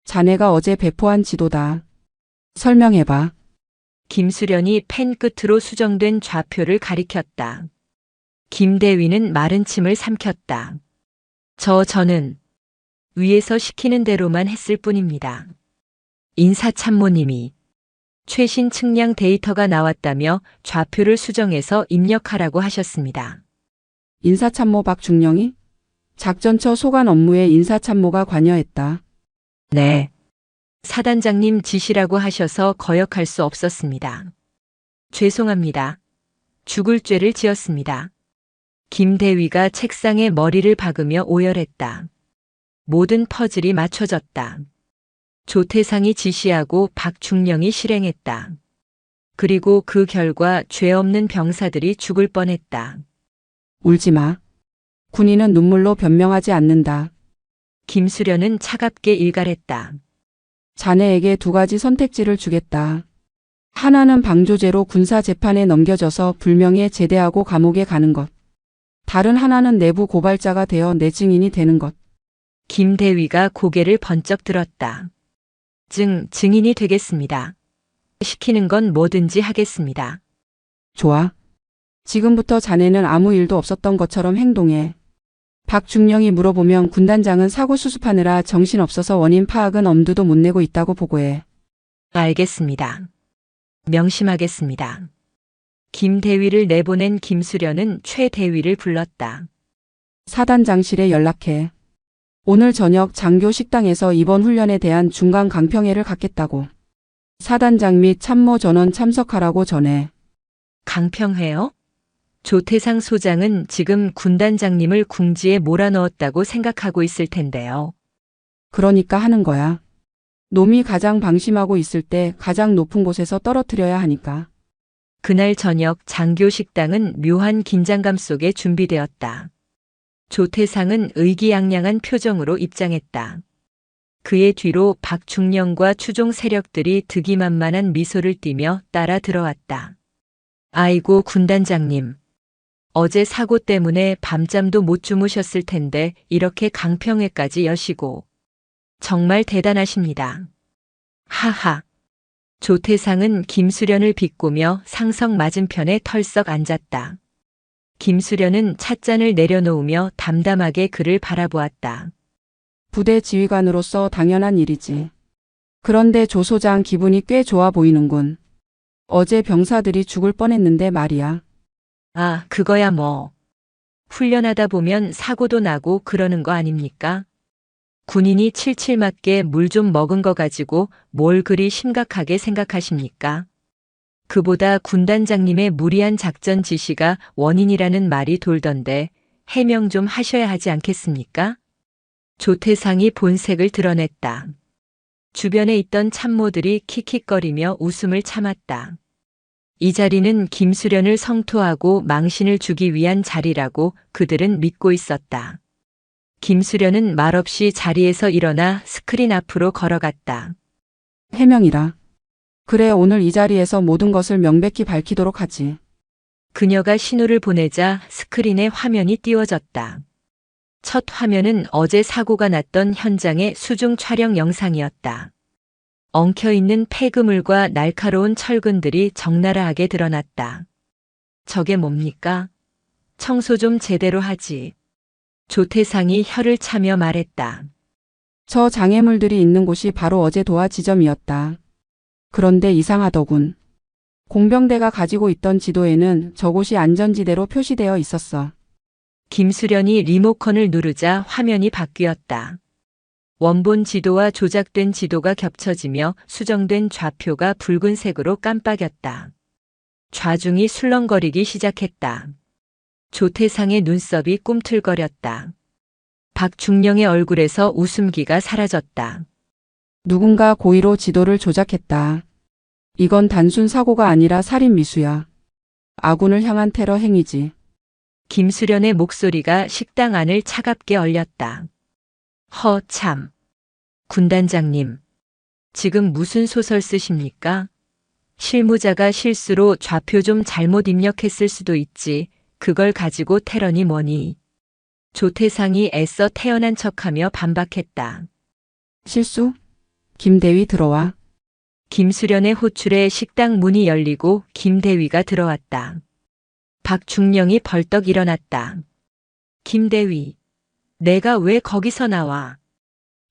자네가 어제 배포한 지도다. 설명해봐. 김수련이 펜 끝으로 수정된 좌표를 가리켰다. 김대위는 마른 침을 삼켰다. 저는 위에서 시키는 대로만 했을 뿐입니다. 인사참모님이 최신 측량 데이터가 나왔다며 좌표를 수정해서 입력하라고 하셨습니다. 인사참모 박중령이? 작전처 소관 업무에 인사참모가 관여했다. 네. 사단장님 지시라고 하셔서 거역할 수 없었습니다. 죄송합니다. 죽을 죄를 지었습니다. 김대위가 책상에 머리를 박으며 오열했다. 모든 퍼즐이 맞춰졌다. 조태상이 지시하고 박중령이 실행했다. 그리고 그 결과 죄 없는 병사들이 죽을 뻔했다. 울지 마. 군인은 눈물로 변명하지 않는다. 김수련은 차갑게 일갈했다. 자네에게 두 가지 선택지를 주겠다. 하나는 방조제로 군사재판에 넘겨져서 불명예 제대하고 감옥에 가는 것. 다른 하나는 내부 고발자가 되어 내 증인이 되는 것. 김대위가 고개를 번쩍 들었다. 증인이 되겠습니다. 시키는 건 뭐든지 하겠습니다. 좋아. 지금부터 자네는 아무 일도 없었던 것처럼 행동해. 박중령이 물어보면 군단장은 사고 수습하느라 정신없어서 원인 파악은 엄두도 못 내고 있다고 보고해. 알겠습니다. 명심하겠습니다. 김대위를 내보낸 김수련은 최대위를 불렀다. 사단장실에 연락해. 오늘 저녁 장교 식당에서 이번 훈련에 대한 중간 강평회를 갖겠다고. 사단장 및 참모 전원 참석하라고 전해. 강평회요? 조태상 소장은 지금 군단장님을 궁지에 몰아넣었다고 생각하고 있을 텐데요. 그러니까 하는 거야. 놈이 가장 방심하고 있을 때 가장 높은 곳에서 떨어뜨려야 하니까. 그날 저녁 장교 식당은 묘한 긴장감 속에 준비되었다. 조태상은 의기양양한 표정으로 입장했다. 그의 뒤로 박중령과 추종 세력들이 득이만만한 미소를 띠며 따라 들어왔다. 아이고 군단장님. 어제 사고 때문에 밤잠도 못 주무셨을 텐데 이렇게 강평회까지 여시고. 정말 대단하십니다. 하하. 조태상은 김수련을 비꼬며 상석 맞은편에 털썩 앉았다. 김수련은 찻잔을 내려놓으며 담담하게 그를 바라보았다. 부대 지휘관으로서 당연한 일이지. 그런데 조 소장 기분이 꽤 좋아 보이는군. 어제 병사들이 죽을 뻔했는데 말이야. 아, 그거야 뭐. 훈련하다 보면 사고도 나고 그러는 거 아닙니까? 군인이 칠칠 맞게 물 좀 먹은 거 가지고 뭘 그리 심각하게 생각하십니까? 그보다 군단장님의 무리한 작전 지시가 원인이라는 말이 돌던데 해명 좀 하셔야 하지 않겠습니까? 조태상이 본색을 드러냈다. 주변에 있던 참모들이 킥킥거리며 웃음을 참았다. 이 자리는 김수련을 성토하고 망신을 주기 위한 자리라고 그들은 믿고 있었다. 김수련은 말없이 자리에서 일어나 스크린 앞으로 걸어갔다. 해명이라. 그래 오늘 이 자리에서 모든 것을 명백히 밝히도록 하지. 그녀가 신호를 보내자 스크린에 화면이 띄워졌다. 첫 화면은 어제 사고가 났던 현장의 수중 촬영 영상이었다. 엉켜있는 폐그물과 날카로운 철근들이 적나라하게 드러났다. 저게 뭡니까? 청소 좀 제대로 하지. 조태상이 혀를 차며 말했다. 저 장애물들이 있는 곳이 바로 어제 도하 지점이었다. 그런데 이상하더군. 공병대가 가지고 있던 지도에는 저곳이 안전지대로 표시되어 있었어. 김수련이 리모컨을 누르자 화면이 바뀌었다. 원본 지도와 조작된 지도가 겹쳐지며 수정된 좌표가 붉은색으로 깜빡였다. 좌중이 술렁거리기 시작했다. 조태상의 눈썹이 꿈틀거렸다. 박중령의 얼굴에서 웃음기가 사라졌다. 누군가 고의로 지도를 조작했다. 이건 단순 사고가 아니라 살인 미수야. 아군을 향한 테러 행위지. 김수련의 목소리가 식당 안을 차갑게 얼렸다. 참. 군단장님. 지금 무슨 소설 쓰십니까? 실무자가 실수로 좌표 좀 잘못 입력했을 수도 있지. 그걸 가지고 테러니 뭐니. 조태상이 애써 태연한 척하며 반박했다. 실수? 김대위 들어와. 김수련의 호출에 식당 문이 열리고 김대위가 들어왔다. 박중령이 벌떡 일어났다. 김대위. 내가 왜 거기서 나와?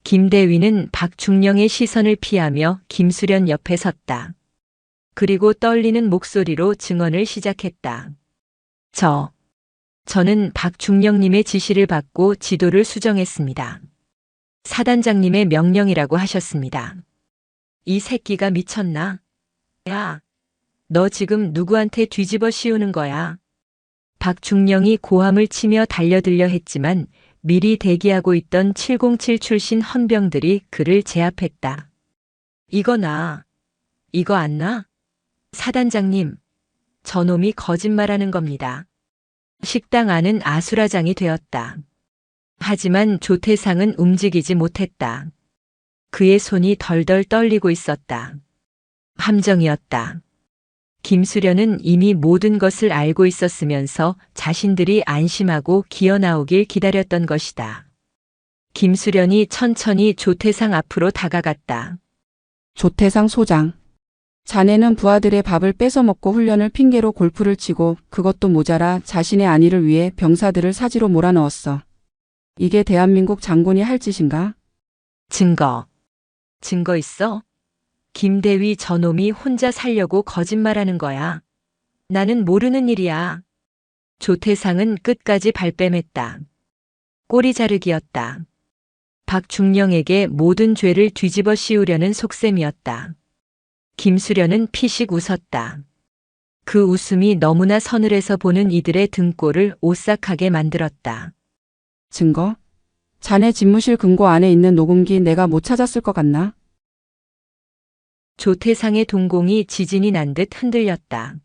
김대위는 박중령의 시선을 피하며 김수련 옆에 섰다. 그리고 떨리는 목소리로 증언을 시작했다. 저는 박중령님의 지시를 받고 지도를 수정했습니다. 사단장님의 명령이라고 하셨습니다. 이 새끼가 미쳤나? 야, 너 지금 누구한테 뒤집어 씌우는 거야? 박중령이 고함을 치며 달려들려 했지만 미리 대기하고 있던 707 출신 헌병들이 그를 제압했다. 이거 안 나? 사단장님, 저놈이 거짓말하는 겁니다. 식당 안은 아수라장이 되었다. 하지만 조태상은 움직이지 못했다. 그의 손이 덜덜 떨리고 있었다. 함정이었다. 김수련은 이미 모든 것을 알고 있었으면서 자신들이 안심하고 기어나오길 기다렸던 것이다. 김수련이 천천히 조태상 앞으로 다가갔다. 조태상 소장. 자네는 부하들의 밥을 뺏어 먹고 훈련을 핑계로 골프를 치고 그것도 모자라 자신의 안위를 위해 병사들을 사지로 몰아넣었어. 이게 대한민국 장군이 할 짓인가? 증거. 증거 있어? 김대위 저놈이 혼자 살려고 거짓말하는 거야. 나는 모르는 일이야. 조태상은 끝까지 발뺌했다. 꼬리 자르기였다. 박중령에게 모든 죄를 뒤집어 씌우려는 속셈이었다. 김수련은 피식 웃었다. 그 웃음이 너무나 서늘해서 보는 이들의 등골을 오싹하게 만들었다. 증거? 자네 집무실 금고 안에 있는 녹음기 내가 못 찾았을 것 같나? 조태상의 동공이 지진이 난 듯 흔들렸다.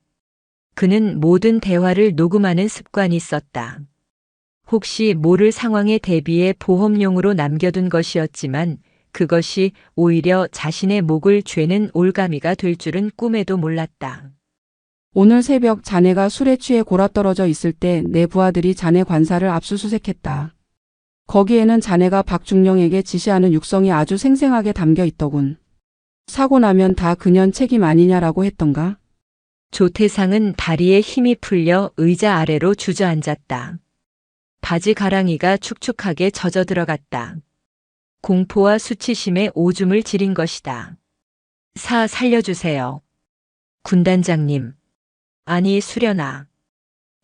그는 모든 대화를 녹음하는 습관이 있었다. 혹시 모를 상황에 대비해 보험용으로 남겨둔 것이었지만 그것이 오히려 자신의 목을 죄는 올가미가 될 줄은 꿈에도 몰랐다. 오늘 새벽 자네가 술에 취해 골아떨어져 있을 때 내 부하들이 자네 관사를 압수수색했다. 거기에는 자네가 박중령에게 지시하는 육성이 아주 생생하게 담겨 있더군. 사고 나면 다 그년 책임 아니냐라고 했던가? 조태상은 다리에 힘이 풀려 의자 아래로 주저앉았다. 바지 가랑이가 축축하게 젖어 들어갔다. 공포와 수치심에 오줌을 지린 것이다. 살려주세요. 군단장님. 아니 수련아.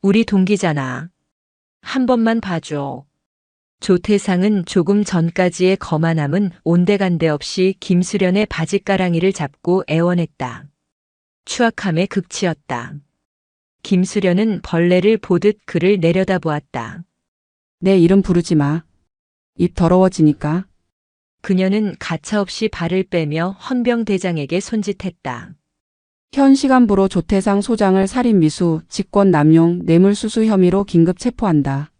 우리 동기잖아. 한 번만 봐줘. 조태상은 조금 전까지의 거만함은 온데간데 없이 김수련의 바지가랑이를 잡고 애원했다. 추악함의 극치였다. 김수련은 벌레를 보듯 그를 내려다보았다. 내 이름 부르지 마. 입 더러워지니까. 그녀는 가차없이 발을 빼며 헌병대장에게 손짓했다. 현 시간부로 조태상 소장을 살인미수, 직권남용, 뇌물수수 혐의로 긴급 체포한다.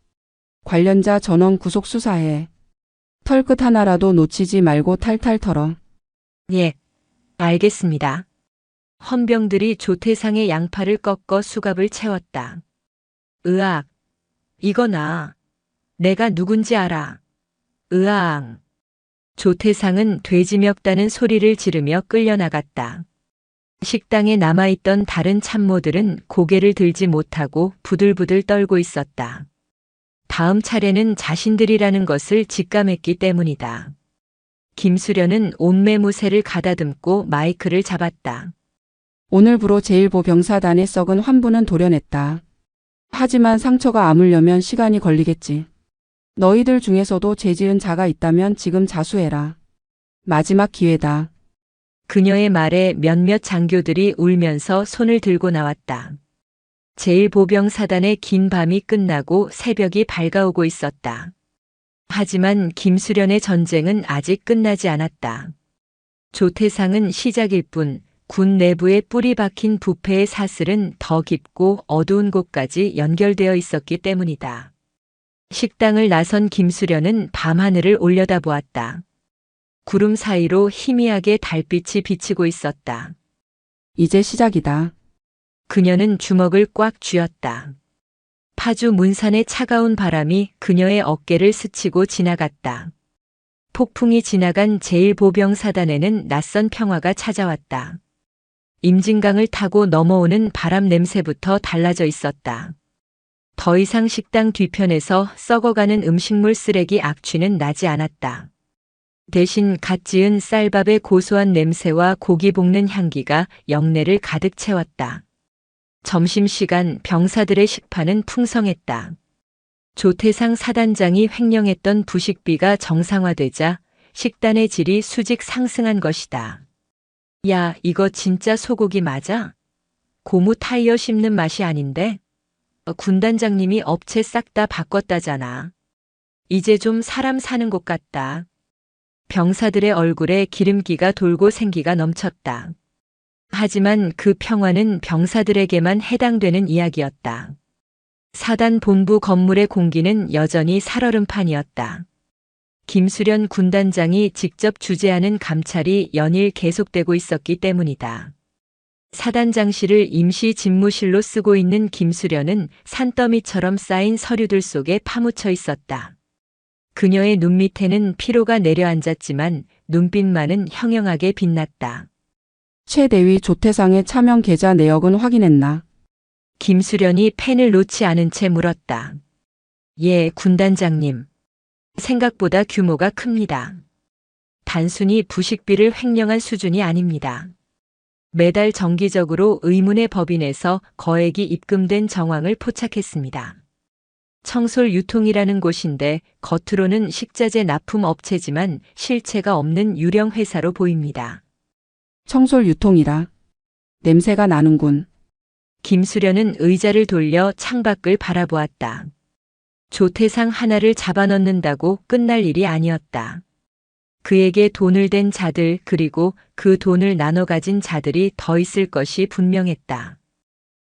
관련자 전원 구속 수사해. 털끝 하나라도 놓치지 말고 탈탈 털어. 예, 알겠습니다. 헌병들이 조태상의 양팔을 꺾어 수갑을 채웠다. 으악, 이거나. 내가 누군지 알아. 으앙. 조태상은 돼지멱다는 소리를 지르며 끌려나갔다. 식당에 남아있던 다른 참모들은 고개를 들지 못하고 부들부들 떨고 있었다. 다음 차례는 자신들이라는 것을 직감했기 때문이다. 김수련은 온매무새를 가다듬고 마이크를 잡았다. 오늘부로 제1보 병사단의 썩은 환부는 도려냈다. 하지만 상처가 아물려면 시간이 걸리겠지. 너희들 중에서도 죄지은 자가 있다면 지금 자수해라. 마지막 기회다. 그녀의 말에 몇몇 장교들이 울면서 손을 들고 나왔다. 제1보병사단의 긴 밤이 끝나고 새벽이 밝아오고 있었다. 하지만 김수련의 전쟁은 아직 끝나지 않았다. 조태상은 시작일 뿐 군 내부에 뿌리 박힌 부패의 사슬은 더 깊고 어두운 곳까지 연결되어 있었기 때문이다. 식당을 나선 김수련은 밤하늘을 올려다보았다. 구름 사이로 희미하게 달빛이 비치고 있었다. 이제 시작이다. 그녀는 주먹을 꽉 쥐었다. 파주 문산의 차가운 바람이 그녀의 어깨를 스치고 지나갔다. 폭풍이 지나간 제1보병사단에는 낯선 평화가 찾아왔다. 임진강을 타고 넘어오는 바람 냄새부터 달라져 있었다. 더 이상 식당 뒤편에서 썩어가는 음식물 쓰레기 악취는 나지 않았다. 대신 갓 지은 쌀밥의 고소한 냄새와 고기 볶는 향기가 영내를 가득 채웠다. 점심시간 병사들의 식판은 풍성했다. 조태상 사단장이 횡령했던 부식비가 정상화되자 식단의 질이 수직 상승한 것이다. 야, 이거 진짜 소고기 맞아? 고무 타이어 씹는 맛이 아닌데? 군단장님이 업체 싹 다 바꿨다잖아. 이제 좀 사람 사는 곳 같다. 병사들의 얼굴에 기름기가 돌고 생기가 넘쳤다. 하지만 그 평화는 병사들에게만 해당되는 이야기였다. 사단 본부 건물의 공기는 여전히 살얼음판이었다. 김수련 군단장이 직접 주재하는 감찰이 연일 계속되고 있었기 때문이다. 사단장실을 임시 집무실로 쓰고 있는 김수련은 산더미처럼 쌓인 서류들 속에 파묻혀 있었다. 그녀의 눈 밑에는 피로가 내려앉았지만 눈빛만은 형형하게 빛났다. 최 대위 조태상의 차명 계좌 내역은 확인했나? 김수련이 펜을 놓지 않은 채 물었다. 예, 군단장님. 생각보다 규모가 큽니다. 단순히 부식비를 횡령한 수준이 아닙니다. 매달 정기적으로 의문의 법인에서 거액이 입금된 정황을 포착했습니다. 청솔 유통이라는 곳인데 겉으로는 식자재 납품 업체지만 실체가 없는 유령 회사로 보입니다. 청솔 유통이라. 냄새가 나는군. 김수련은 의자를 돌려 창밖을 바라보았다. 조태상 하나를 잡아넣는다고 끝날 일이 아니었다. 그에게 돈을 댄 자들 그리고 그 돈을 나눠 가진 자들이 더 있을 것이 분명했다.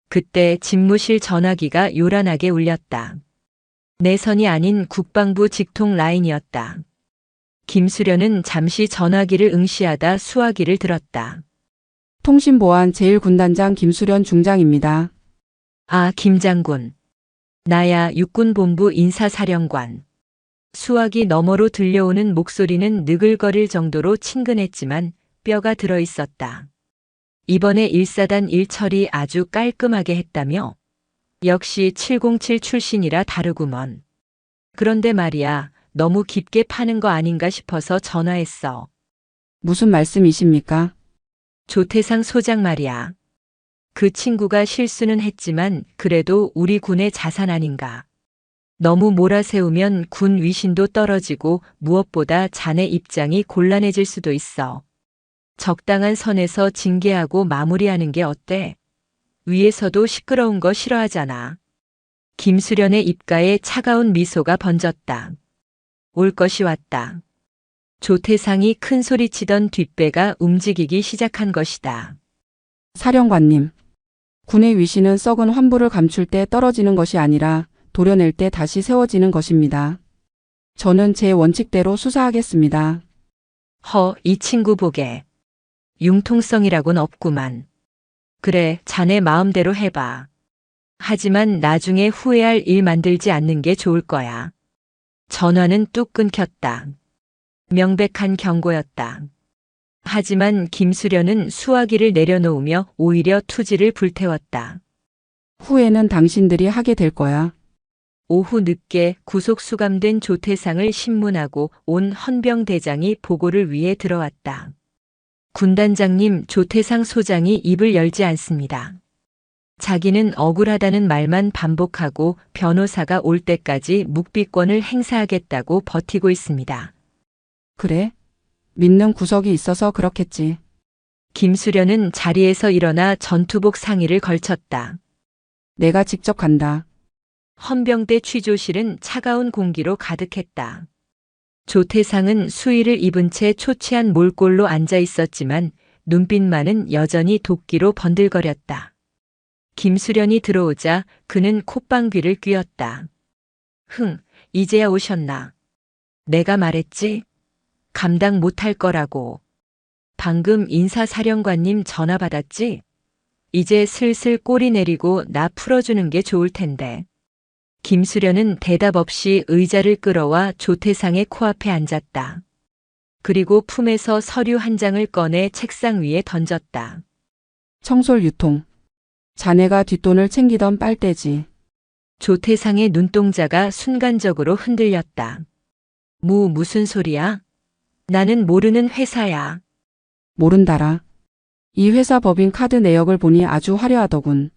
그때 집무실 전화기가 요란하게 울렸다. 내선이 아닌 국방부 직통 라인이었다. 김수련은 잠시 전화기를 응시하다 수화기를 들었다. 통신보안 제1군단장 김수련 중장입니다. 아, 김장군. 나야 육군본부 인사사령관. 수화기 너머로 들려오는 목소리는 느글거릴 정도로 친근했지만 뼈가 들어있었다. 이번에 1사단 일처리 아주 깔끔하게 했다며? 역시 707 출신이라 다르구먼. 그런데 말이야, 너무 깊게 파는 거 아닌가 싶어서 전화했어. 무슨 말씀이십니까? 조태상 소장 말이야. 그 친구가 실수는 했지만 그래도 우리 군의 자산 아닌가. 너무 몰아세우면 군 위신도 떨어지고 무엇보다 자네 입장이 곤란해질 수도 있어. 적당한 선에서 징계하고 마무리하는 게 어때? 위에서도 시끄러운 거 싫어하잖아. 김수련의 입가에 차가운 미소가 번졌다. 올 것이 왔다. 조태상이 큰 소리치던 뒷배가 움직이기 시작한 것이다. 사령관님. 군의 위신은 썩은 환부를 감출 때 떨어지는 것이 아니라 도려낼 때 다시 세워지는 것입니다. 저는 제 원칙대로 수사하겠습니다. 이 친구 보게. 융통성이라곤 없구만. 그래, 자네 마음대로 해봐. 하지만 나중에 후회할 일 만들지 않는 게 좋을 거야. 전화는 뚝 끊겼다. 명백한 경고였다. 하지만 김수련은 수화기를 내려놓으며 오히려 투지를 불태웠다. 후회는 당신들이 하게 될 거야. 오후 늦게 구속 수감된 조태상을 신문하고 온 헌병대장이 보고를 위해 들어왔다. 군단장님, 조태상 소장이 입을 열지 않습니다. 자기는 억울하다는 말만 반복하고 변호사가 올 때까지 묵비권을 행사하겠다고 버티고 있습니다. 그래? 믿는 구석이 있어서 그렇겠지. 김수련은 자리에서 일어나 전투복 상의를 걸쳤다. 내가 직접 간다. 헌병대 취조실은 차가운 공기로 가득했다. 조태상은 수의를 입은 채 초췌한 몰골로 앉아 있었지만 눈빛만은 여전히 도끼로 번들거렸다. 김수련이 들어오자 그는 콧방귀를 뀌었다. 이제야 오셨나. 내가 말했지? 감당 못할 거라고. 방금 인사사령관님 전화 받았지? 이제 슬슬 꼬리 내리고 나 풀어주는 게 좋을 텐데. 김수련은 대답 없이 의자를 끌어와 조태상의 코앞에 앉았다. 그리고 품에서 서류 한 장을 꺼내 책상 위에 던졌다. 청솔 유통. 자네가 뒷돈을 챙기던 빨대지. 조태상의 눈동자가 순간적으로 흔들렸다. 무슨 소리야? 나는 모르는 회사야. 모른다라. 이 회사 법인 카드 내역을 보니 아주 화려하더군.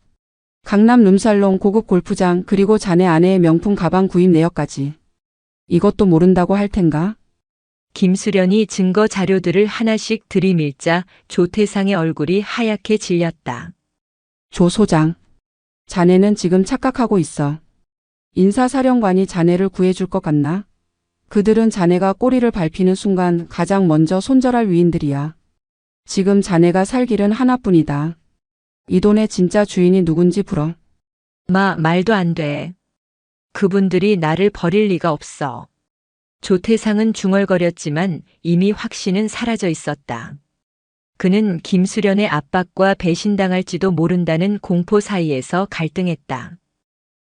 강남 룸살롱 고급 골프장 그리고 자네 아내의 명품 가방 구입 내역까지. 이것도 모른다고 할 텐가? 김수련이 증거 자료들을 하나씩 들이밀자 조태상의 얼굴이 하얗게 질렸다. 조 소장. 자네는 지금 착각하고 있어. 인사사령관이 자네를 구해줄 것 같나? 그들은 자네가 꼬리를 밟히는 순간 가장 먼저 손절할 위인들이야. 지금 자네가 살 길은 하나뿐이다. 이 돈의 진짜 주인이 누군지 불어. 말도 안 돼. 그분들이 나를 버릴 리가 없어. 조태상은 중얼거렸지만 이미 확신은 사라져 있었다. 그는 김수련의 압박과 배신당할지도 모른다는 공포 사이에서 갈등했다.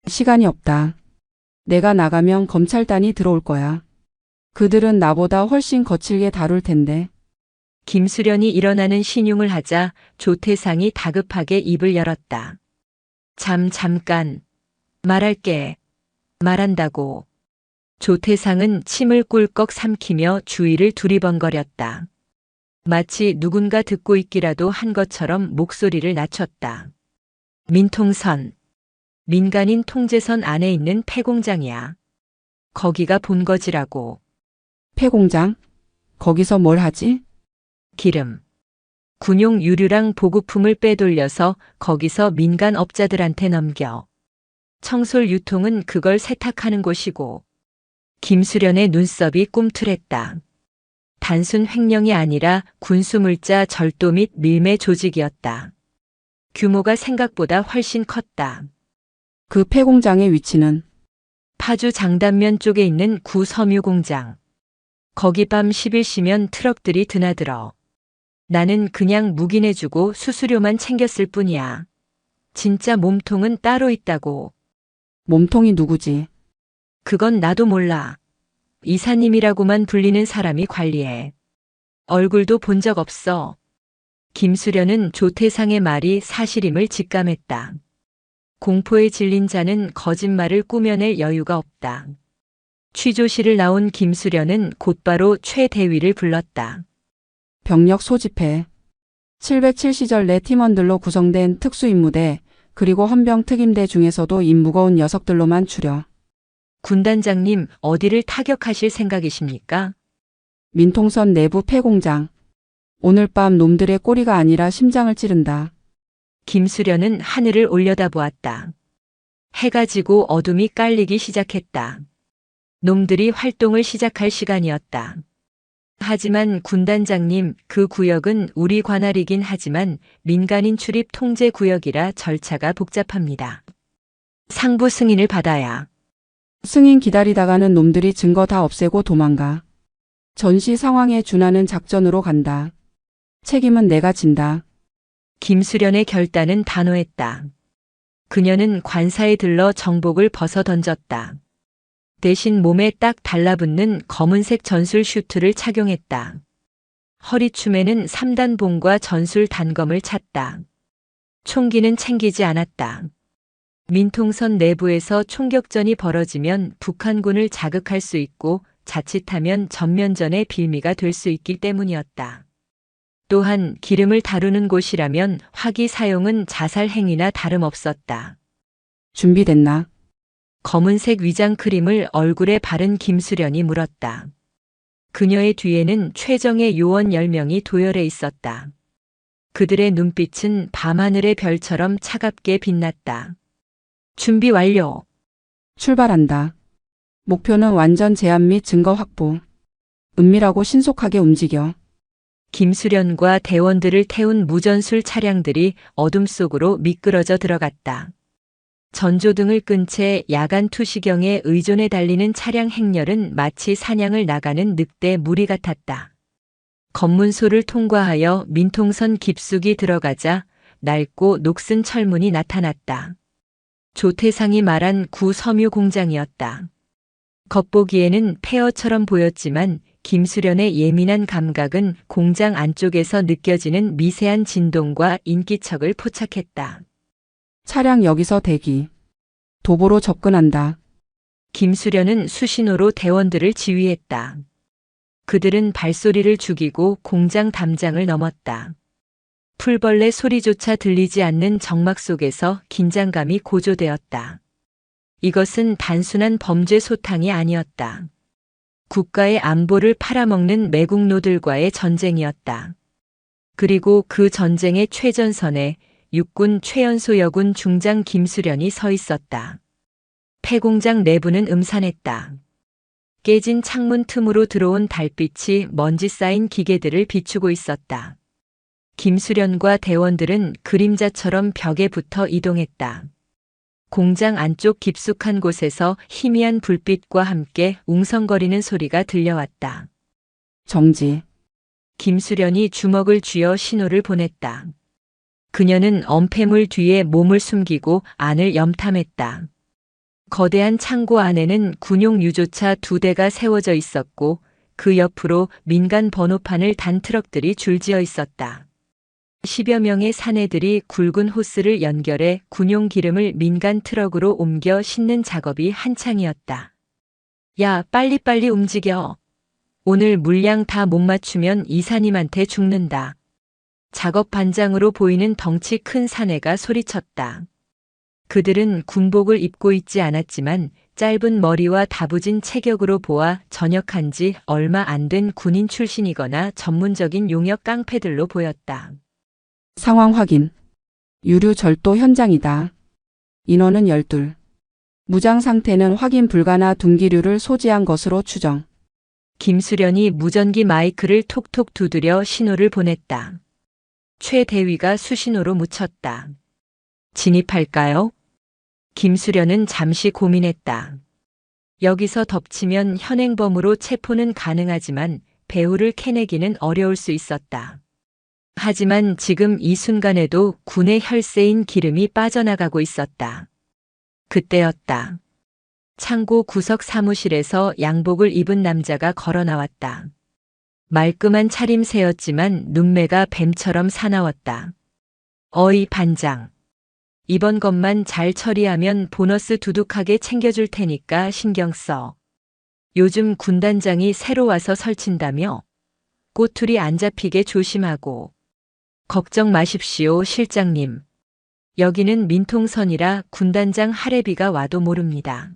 시간이 없다. 내가 나가면 검찰단이 들어올 거야. 그들은 나보다 훨씬 거칠게 다룰 텐데. 김수련이 일어나는 신용을 하자 조태상이 다급하게 입을 열었다. 잠깐. 말할게. 말한다고. 조태상은 침을 꿀꺽 삼키며 주위를 두리번거렸다. 마치 누군가 듣고 있기라도 한 것처럼 목소리를 낮췄다. 민통선. 민간인 통제선 안에 있는 폐공장이야. 거기가 본거지라고. 폐공장? 거기서 뭘 하지? 기름. 군용 유류랑 보급품을 빼돌려서 거기서 민간 업자들한테 넘겨. 청솔 유통은 그걸 세탁하는 곳이고. 김수련의 눈썹이 꿈틀했다. 단순 횡령이 아니라 군수물자 절도 및 밀매 조직이었다. 규모가 생각보다 훨씬 컸다. 그 폐공장의 위치는? 파주 장단면 쪽에 있는 구섬유 공장. 거기 밤 10일시면 트럭들이 드나들어. 나는 그냥 묵인해주고 수수료만 챙겼을 뿐이야. 진짜 몸통은 따로 있다고. 몸통이 누구지? 그건 나도 몰라. 이사님이라고만 불리는 사람이 관리해. 얼굴도 본 적 없어. 김수련은 조태상의 말이 사실임을 직감했다. 공포에 질린 자는 거짓말을 꾸며낼 여유가 없다. 취조실을 나온 김수련은 곧바로 최 대위를 불렀다. 병력 소집해. 707 시절 내 팀원들로 구성된 특수임무대, 그리고 헌병 특임대 중에서도 임 무거운 녀석들로만 추려. 군단장님, 어디를 타격하실 생각이십니까? 민통선 내부 폐공장. 오늘 밤 놈들의 꼬리가 아니라 심장을 찌른다. 김수련은 하늘을 올려다보았다. 해가 지고 어둠이 깔리기 시작했다. 놈들이 활동을 시작할 시간이었다. 하지만 군단장님, 그 구역은 우리 관할이긴 하지만 민간인 출입 통제 구역이라 절차가 복잡합니다. 상부 승인을 받아야. 승인 기다리다가는 놈들이 증거 다 없애고 도망가. 전시 상황에 준하는 작전으로 간다. 책임은 내가 진다. 김수련의 결단은 단호했다. 그녀는 관사에 들러 정복을 벗어 던졌다. 대신 몸에 딱 달라붙는 검은색 전술 슈트를 착용했다. 허리춤에는 3단 봉과 전술 단검을 찼다. 총기는 챙기지 않았다. 민통선 내부에서 총격전이 벌어지면 북한군을 자극할 수 있고 자칫하면 전면전의 빌미가 될 수 있기 때문이었다. 또한 기름을 다루는 곳이라면 화기 사용은 자살 행위나 다름없었다. 준비됐나? 검은색 위장 크림을 얼굴에 바른 김수련이 물었다. 그녀의 뒤에는 최정의 요원 10명이 도열해 있었다. 그들의 눈빛은 밤하늘의 별처럼 차갑게 빛났다. 준비 완료. 출발한다. 목표는 완전 제압 및 증거 확보. 은밀하고 신속하게 움직여. 김수련과 대원들을 태운 무전술 차량들이 어둠 속으로 미끄러져 들어갔다. 전조등을 끈 채 야간 투시경에 의존해 달리는 차량 행렬은 마치 사냥을 나가는 늑대 무리 같았다. 검문소를 통과하여 민통선 깊숙이 들어가자 낡고 녹슨 철문이 나타났다. 조태상이 말한 구섬유 공장이었다. 겉보기에는 폐허처럼 보였지만 김수련의 예민한 감각은 공장 안쪽에서 느껴지는 미세한 진동과 인기척을 포착했다. 차량 여기서 대기. 도보로 접근한다. 김수련은 수신호로 대원들을 지휘했다. 그들은 발소리를 죽이고 공장 담장을 넘었다. 풀벌레 소리조차 들리지 않는 정막 속에서 긴장감이 고조되었다. 이것은 단순한 범죄 소탕이 아니었다. 국가의 안보를 팔아먹는 매국노들과의 전쟁이었다. 그리고 그 전쟁의 최전선에 육군 최연소 여군 중장 김수련이 서 있었다. 폐공장 내부는 음산했다. 깨진 창문 틈으로 들어온 달빛이 먼지 쌓인 기계들을 비추고 있었다. 김수련과 대원들은 그림자처럼 벽에 붙어 이동했다. 공장 안쪽 깊숙한 곳에서 희미한 불빛과 함께 웅성거리는 소리가 들려왔다. 정지. 김수련이 주먹을 쥐어 신호를 보냈다. 그녀는 엄폐물 뒤에 몸을 숨기고 안을 염탐했다. 거대한 창고 안에는 군용 유조차 2대가 세워져 있었고 그 옆으로 민간 번호판을 단 트럭들이 줄지어 있었다. 10여 명의 사내들이 굵은 호스를 연결해 군용 기름을 민간 트럭으로 옮겨 싣는 작업이 한창이었다. 야, 빨리빨리 움직여. 오늘 물량 다 못 맞추면 이사님한테 죽는다. 작업 반장으로 보이는 덩치 큰 사내가 소리쳤다. 그들은 군복을 입고 있지 않았지만 짧은 머리와 다부진 체격으로 보아 전역한 지 얼마 안 된 군인 출신이거나 전문적인 용역 깡패들로 보였다. 상황 확인. 유류 절도 현장이다. 인원은 12. 무장 상태는 확인 불가나 둔기류를 소지한 것으로 추정. 김수련이 무전기 마이크를 톡톡 두드려 신호를 보냈다. 최 대위가 수신호로 묻혔다. 진입할까요? 김수련은 잠시 고민했다. 여기서 덮치면 현행범으로 체포는 가능하지만 배후를 캐내기는 어려울 수 있었다. 하지만 지금 이 순간에도 군의 혈세인 기름이 빠져나가고 있었다. 그때였다. 창고 구석 사무실에서 양복을 입은 남자가 걸어 나왔다. 말끔한 차림새였지만 눈매가 뱀처럼 사나웠다. 어이 반장. 이번 것만 잘 처리하면 보너스 두둑하게 챙겨줄 테니까 신경 써. 요즘 군단장이 새로 와서 설친다며? 꼬투리 안 잡히게 조심하고. 걱정 마십시오, 실장님. 여기는 민통선이라 군단장 하레비가 와도 모릅니다.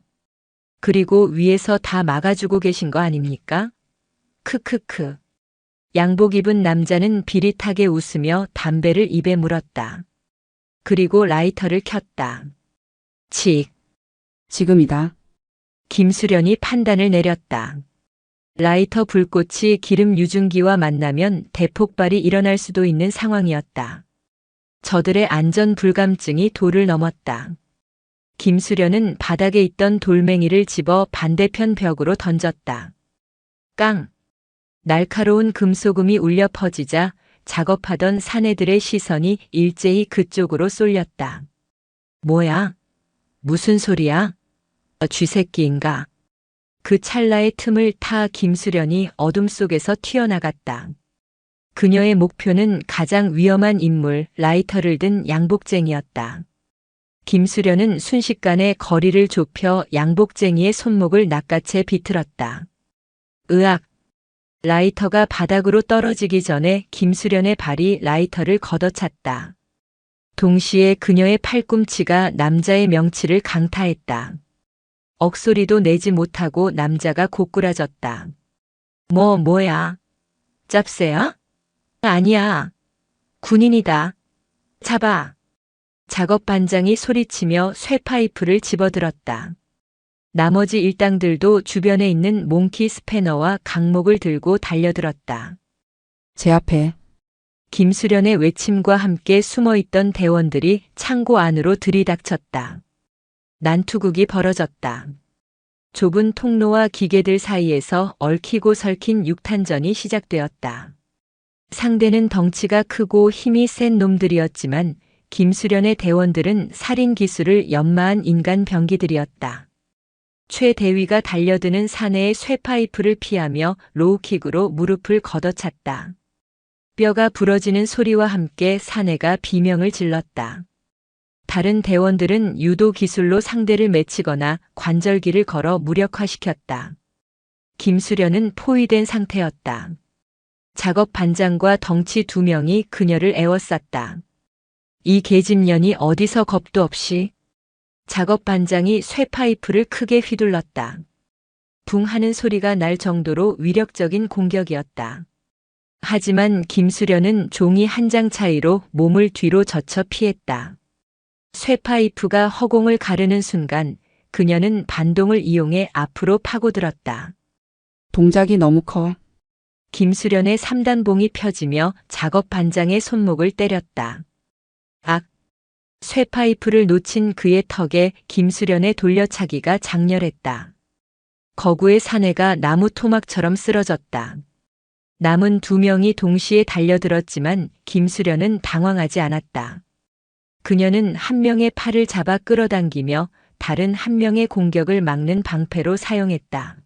그리고 위에서 다 막아주고 계신 거 아닙니까? 크크크. 양복 입은 남자는 비릿하게 웃으며 담배를 입에 물었다. 그리고 라이터를 켰다. 칙. 지금이다. 김수련이 판단을 내렸다. 라이터 불꽃이 기름 유증기와 만나면 대폭발이 일어날 수도 있는 상황이었다. 저들의 안전 불감증이 도를 넘었다. 김수련은 바닥에 있던 돌멩이를 집어 반대편 벽으로 던졌다. 깡! 날카로운 금소금이 울려 퍼지자 작업하던 사내들의 시선이 일제히 그쪽으로 쏠렸다. 뭐야? 무슨 소리야? 쥐새끼인가? 그 찰나의 틈을 타 김수련이 어둠 속에서 튀어나갔다. 그녀의 목표는 가장 위험한 인물 라이터를 든 양복쟁이였다. 김수련은 순식간에 거리를 좁혀 양복쟁이의 손목을 낚아채 비틀었다. 으악! 라이터가 바닥으로 떨어지기 전에 김수련의 발이 라이터를 걷어찼다. 동시에 그녀의 팔꿈치가 남자의 명치를 강타했다. 억소리도 내지 못하고 남자가 고꾸라졌다. 뭐야? 짭새야? 아니야. 군인이다. 잡아. 작업 반장이 소리치며 쇠파이프를 집어들었다. 나머지 일당들도 주변에 있는 몽키 스패너와 강목을 들고 달려들었다. 제 앞에. 김수련의 외침과 함께 숨어있던 대원들이 창고 안으로 들이닥쳤다. 난투극이 벌어졌다. 좁은 통로와 기계들 사이에서 얽히고 설킨 육탄전이 시작되었다. 상대는 덩치가 크고 힘이 센 놈들이었지만 김수련의 대원들은 살인 기술을 연마한 인간 병기들이었다. 최 대위가 달려드는 사내의 쇠파이프를 피하며 로우킥으로 무릎을 걷어찼다. 뼈가 부러지는 소리와 함께 사내가 비명을 질렀다. 다른 대원들은 유도 기술로 상대를 맺히거나 관절기를 걸어 무력화시켰다. 김수련은 포위된 상태였다. 작업 반장과 덩치 2명이 그녀를 에워쌌다. 이 계집년이 어디서 겁도 없이. 작업 반장이 쇠파이프를 크게 휘둘렀다. 붕 하는 소리가 날 정도로 위력적인 공격이었다. 하지만 김수련은 종이 한 장 차이로 몸을 뒤로 젖혀 피했다. 쇠파이프가 허공을 가르는 순간 그녀는 반동을 이용해 앞으로 파고들었다. 동작이 너무 커. 김수련의 3단봉이 펴지며 작업 반장의 손목을 때렸다. 악! 쇠파이프를 놓친 그의 턱에 김수련의 돌려차기가 장렬했다. 거구의 사내가 나무 토막처럼 쓰러졌다. 남은 2명이 동시에 달려들었지만 김수련은 당황하지 않았다. 그녀는 한 명의 팔을 잡아 끌어당기며 다른 한 명의 공격을 막는 방패로 사용했다.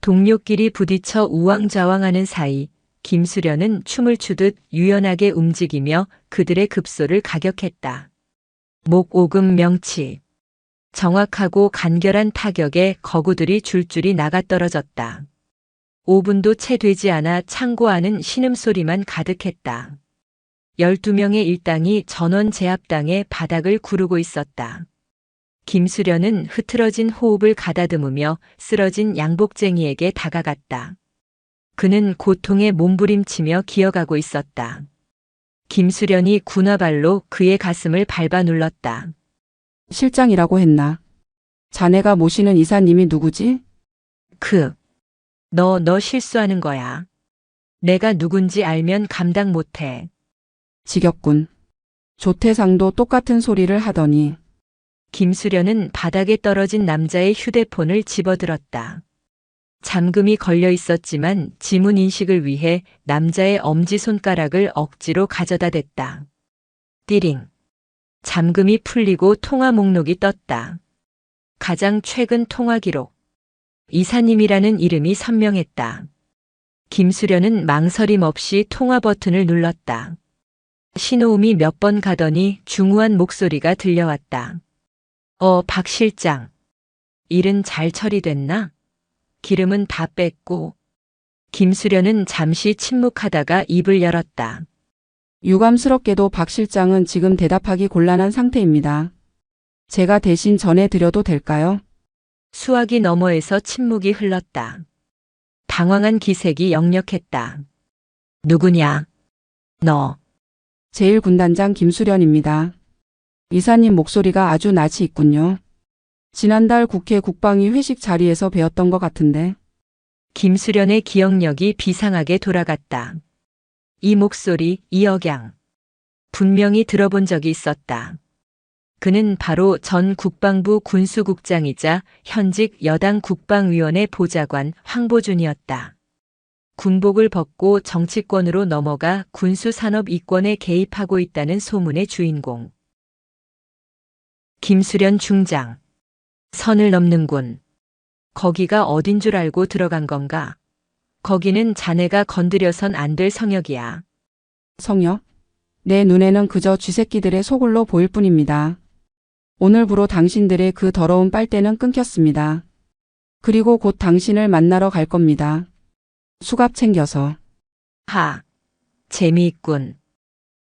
동료끼리 부딪혀 우왕좌왕하는 사이 김수련은 춤을 추듯 유연하게 움직이며 그들의 급소를 가격했다. 목 오금 명치. 정확하고 간결한 타격에 거구들이 줄줄이 나가떨어졌다. 5분도 채 되지 않아 창고 안은 신음소리만 가득했다. 12명의 일당이 전원 제압당해 바닥을 구르고 있었다. 김수련은 흐트러진 호흡을 가다듬으며 쓰러진 양복쟁이에게 다가갔다. 그는 고통에 몸부림치며 기어가고 있었다. 김수련이 군화발로 그의 가슴을 밟아 눌렀다. 실장이라고 했나? 자네가 모시는 이사님이 누구지? 너 실수하는 거야. 내가 누군지 알면 감당 못해. 지겹군. 조태상도 똑같은 소리를 하더니 김수련은 바닥에 떨어진 남자의 휴대폰을 집어들었다. 잠금이 걸려 있었지만 지문 인식을 위해 남자의 엄지손가락을 억지로 가져다 댔다. 띠링. 잠금이 풀리고 통화 목록이 떴다. 가장 최근 통화 기록. 이사님이라는 이름이 선명했다. 김수련은 망설임 없이 통화 버튼을 눌렀다. 신호음이 몇 번 가더니 중후한 목소리가 들려왔다. 박 실장. 일은 잘 처리됐나? 기름은 다 뺐고. 김수련은 잠시 침묵하다가 입을 열었다. 유감스럽게도 박 실장은 지금 대답하기 곤란한 상태입니다. 제가 대신 전해드려도 될까요? 수화기 너머에서 침묵이 흘렀다. 당황한 기색이 역력했다. 누구냐? 너. 제1군단장 김수련입니다. 이사님 목소리가 아주 낯이 있군요. 지난달 국회 국방위 회식 자리에서 뵈었던 것 같은데. 김수련의 기억력이 비상하게 돌아갔다. 이 목소리, 이 억양. 분명히 들어본 적이 있었다. 그는 바로 전 국방부 군수국장이자 현직 여당 국방위원회 보좌관 황보준이었다. 군복을 벗고 정치권으로 넘어가 군수산업 이권에 개입하고 있다는 소문의 주인공. 김수련 중장. 선을 넘는군. 거기가 어딘 줄 알고 들어간 건가? 거기는 자네가 건드려선 안 될 성역이야. 성역? 내 눈에는 그저 쥐새끼들의 소굴로 보일 뿐입니다. 오늘부로 당신들의 그 더러운 빨대는 끊겼습니다. 그리고 곧 당신을 만나러 갈 겁니다. 수갑 챙겨서. 재미있군.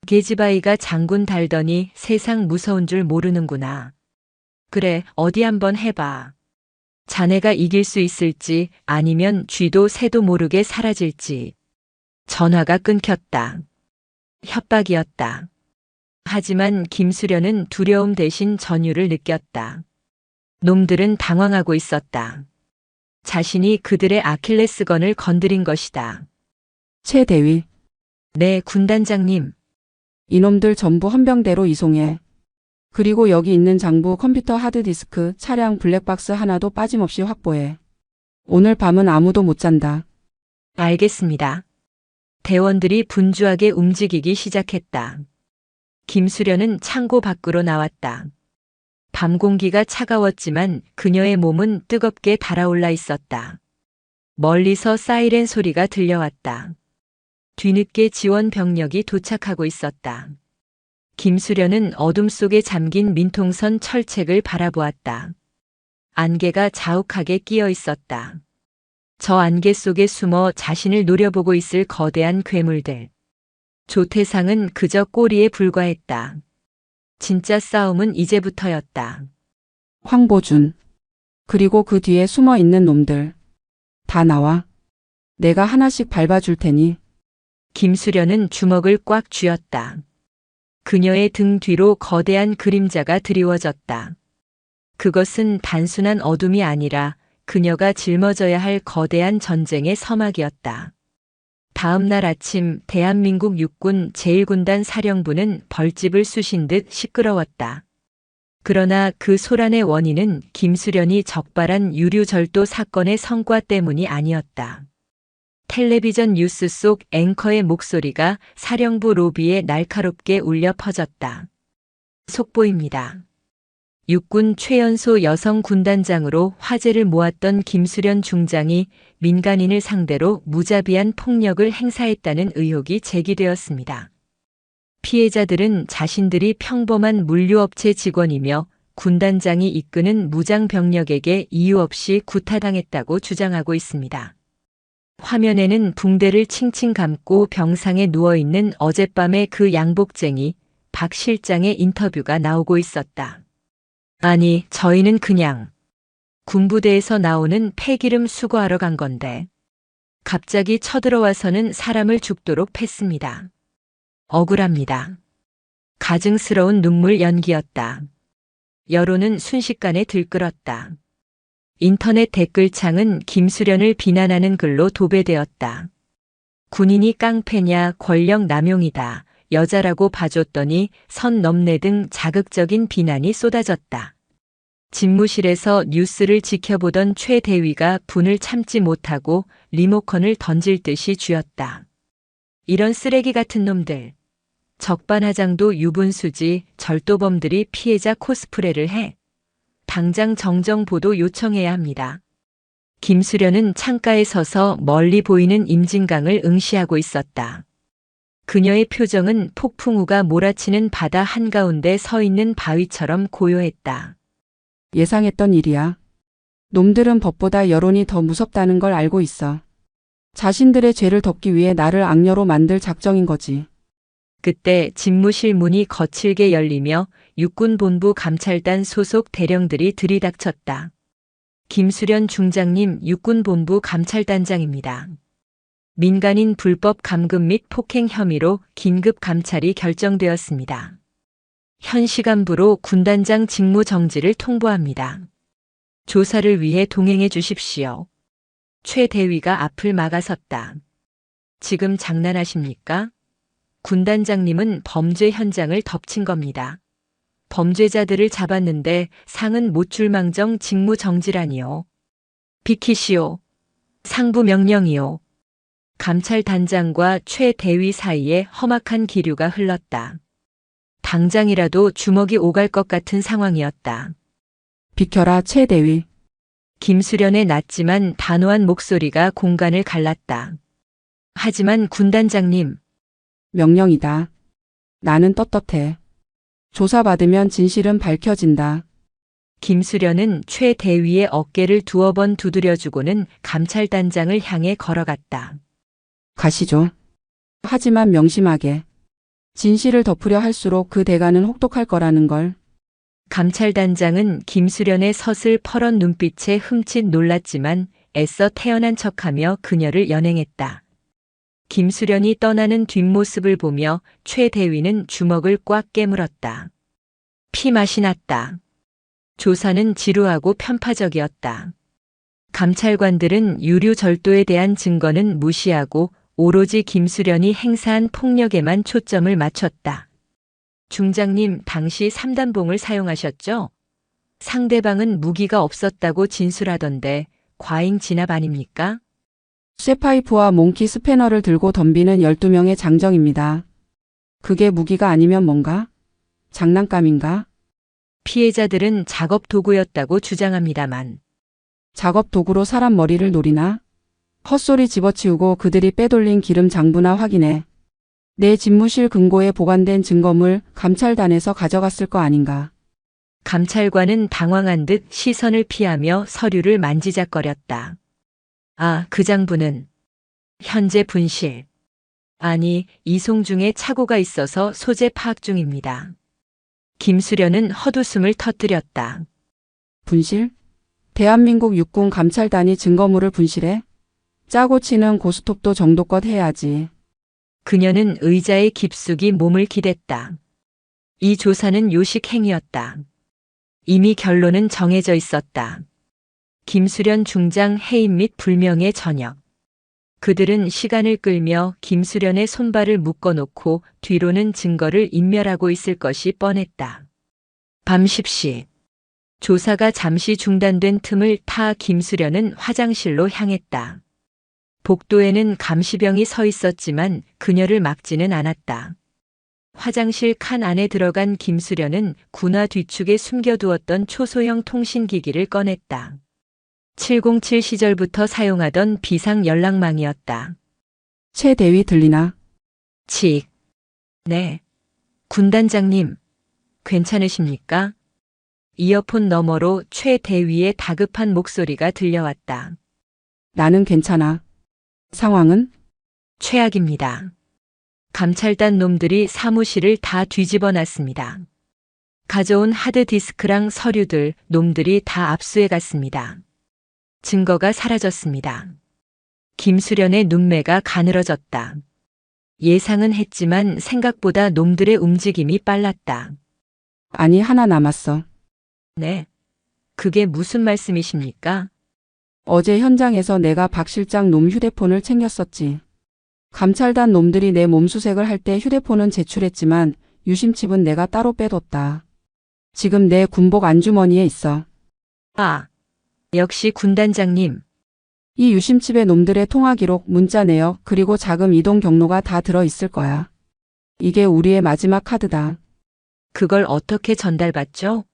계집아이가 장군 달더니 세상 무서운 줄 모르는구나. 그래, 어디 한번 해봐. 자네가 이길 수 있을지 아니면 쥐도 새도 모르게 사라질지. 전화가 끊겼다. 협박이었다. 하지만 김수련은 두려움 대신 전율을 느꼈다. 놈들은 당황하고 있었다. 자신이 그들의 아킬레스건을 건드린 것이다. 최 대위. 네, 군단장님. 이놈들 전부 헌병대로 이송해. 그리고 여기 있는 장부 컴퓨터 하드디스크, 차량 블랙박스 하나도 빠짐없이 확보해. 오늘 밤은 아무도 못 잔다. 알겠습니다. 대원들이 분주하게 움직이기 시작했다. 김수련은 창고 밖으로 나왔다. 밤 공기가 차가웠지만 그녀의 몸은 뜨겁게 달아올라 있었다. 멀리서 사이렌 소리가 들려왔다. 뒤늦게 지원 병력이 도착하고 있었다. 김수련은 어둠 속에 잠긴 민통선 철책을 바라보았다. 안개가 자욱하게 끼어 있었다. 저 안개 속에 숨어 자신을 노려보고 있을 거대한 괴물들. 조태상은 그저 꼬리에 불과했다. 진짜 싸움은 이제부터였다. 황보준. 그리고 그 뒤에 숨어 있는 놈들. 다 나와. 내가 하나씩 밟아줄 테니. 김수련은 주먹을 꽉 쥐었다. 그녀의 등 뒤로 거대한 그림자가 드리워졌다. 그것은 단순한 어둠이 아니라 그녀가 짊어져야 할 거대한 전쟁의 서막이었다. 다음 날 아침 대한민국 육군 제1군단 사령부는 벌집을 쑤신 듯 시끄러웠다. 그러나 그 소란의 원인은 김수련이 적발한 유류절도 사건의 성과 때문이 아니었다. 텔레비전 뉴스 속 앵커의 목소리가 사령부 로비에 날카롭게 울려 퍼졌다. 속보입니다. 육군 최연소 여성 군단장으로 화제를 모았던 김수련 중장이 민간인을 상대로 무자비한 폭력을 행사했다는 의혹이 제기되었습니다. 피해자들은 자신들이 평범한 물류업체 직원이며 군단장이 이끄는 무장병력에게 이유 없이 구타당했다고 주장하고 있습니다. 화면에는 붕대를 칭칭 감고 병상에 누워있는 어젯밤의 그 양복쟁이 박 실장의 인터뷰가 나오고 있었다. 아니, 저희는 그냥 군부대에서 나오는 폐기름 수거하러 간 건데 갑자기 쳐들어와서는 사람을 죽도록 팼습니다. 억울합니다. 가증스러운 눈물 연기였다. 여론은 순식간에 들끓었다. 인터넷 댓글창은 김수련을 비난하는 글로 도배되었다. 군인이 깡패냐, 권력 남용이다, 여자라고 봐줬더니 선 넘네 등 자극적인 비난이 쏟아졌다. 집무실에서 뉴스를 지켜보던 최 대위가 분을 참지 못하고 리모컨을 던질 듯이 쥐었다. 이런 쓰레기 같은 놈들. 적반하장도 유분수지, 절도범들이 피해자 코스프레를 해. 당장 정정보도 요청해야 합니다. 김수련은 창가에 서서 멀리 보이는 임진강을 응시하고 있었다. 그녀의 표정은 폭풍우가 몰아치는 바다 한가운데 서 있는 바위처럼 고요했다. 예상했던 일이야. 놈들은 법보다 여론이 더 무섭다는 걸 알고 있어. 자신들의 죄를 덮기 위해 나를 악녀로 만들 작정인 거지. 그때 집무실 문이 거칠게 열리며 육군본부 감찰단 소속 대령들이 들이닥쳤다. 김수련 중장님, 육군본부 감찰단장입니다. 민간인 불법 감금 및 폭행 혐의로 긴급 감찰이 결정되었습니다. 현 시간부로 군단장 직무 정지를 통보합니다. 조사를 위해 동행해 주십시오. 최 대위가 앞을 막아섰다. 지금 장난하십니까? 군단장님은 범죄 현장을 덮친 겁니다. 범죄자들을 잡았는데 상은 못 줄망정 직무 정지라니요. 비키시오. 상부 명령이요. 감찰단장과 최 대위 사이에 험악한 기류가 흘렀다. 당장이라도 주먹이 오갈 것 같은 상황이었다. 비켜라, 최 대위. 김수련의 낮지만 단호한 목소리가 공간을 갈랐다. 하지만 군단장님. 명령이다. 나는 떳떳해. 조사받으면 진실은 밝혀진다. 김수련은 최 대위의 어깨를 두어 번 두드려주고는 감찰단장을 향해 걸어갔다. 가시죠. 하지만 명심하게. 진실을 덮으려 할수록 그 대가는 혹독할 거라는 걸. 감찰단장은 김수련의 서슬퍼런 눈빛에 흠칫 놀랐지만 애써 태연한 척하며 그녀를 연행했다. 김수련이 떠나는 뒷모습을 보며 최 대위는 주먹을 꽉 깨물었다. 피맛이 났다. 조사는 지루하고 편파적이었다. 감찰관들은 유류 절도에 대한 증거는 무시하고 오로지 김수련이 행사한 폭력에만 초점을 맞췄다. 중장님, 당시 3단봉을 사용하셨죠? 상대방은 무기가 없었다고 진술하던데 과잉 진압 아닙니까? 쇠파이프와 몽키 스패너를 들고 덤비는 12명의 장정입니다. 그게 무기가 아니면 뭔가? 장난감인가? 피해자들은 작업 도구였다고 주장합니다만 작업 도구로 사람 머리를 노리나? 헛소리 집어치우고 그들이 빼돌린 기름 장부나 확인해. 내 집무실 금고에 보관된 증거물 감찰단에서 가져갔을 거 아닌가. 감찰관은 당황한 듯 시선을 피하며 서류를 만지작거렸다. 아, 그 장부는 현재 분실. 아니, 이송 중에 착오가 있어서 소재 파악 중입니다. 김수련은 헛웃음을 터뜨렸다. 분실? 대한민국 육군 감찰단이 증거물을 분실해? 짜고 치는 고스톱도 정도껏 해야지. 그녀는 의자에 깊숙이 몸을 기댔다. 이 조사는 요식행위였다. 이미 결론은 정해져 있었다. 김수련 중장 해임 및 불명예 전역. 그들은 시간을 끌며 김수련의 손발을 묶어놓고 뒤로는 증거를 인멸하고 있을 것이 뻔했다. 밤 10시. 조사가 잠시 중단된 틈을 타 김수련은 화장실로 향했다. 복도에는 감시병이 서 있었지만 그녀를 막지는 않았다. 화장실 칸 안에 들어간 김수련은 군화 뒤축에 숨겨두었던 초소형 통신기기를 꺼냈다. 707 시절부터 사용하던 비상 연락망이었다. 최 대위 들리나? 칙. 네. 군단장님, 괜찮으십니까? 이어폰 너머로 최 대위의 다급한 목소리가 들려왔다. 나는 괜찮아. 상황은? 최악입니다. 감찰단 놈들이 사무실을 다 뒤집어 놨습니다. 가져온 하드디스크랑 서류들 놈들이 다 압수해 갔습니다. 증거가 사라졌습니다. 김수련의 눈매가 가늘어졌다. 예상은 했지만 생각보다 놈들의 움직임이 빨랐다. 아니, 하나 남았어. 네. 그게 무슨 말씀이십니까? 어제 현장에서 내가 박 실장 놈 휴대폰을 챙겼었지. 감찰단 놈들이 내 몸수색을 할 때 휴대폰은 제출했지만 유심칩은 내가 따로 빼뒀다. 지금 내 군복 안주머니에 있어. 아, 역시 군단장님. 이 유심칩에 놈들의 통화 기록, 문자 내역, 그리고 자금 이동 경로가 다 들어있을 거야. 이게 우리의 마지막 카드다. 그걸 어떻게 전달받죠?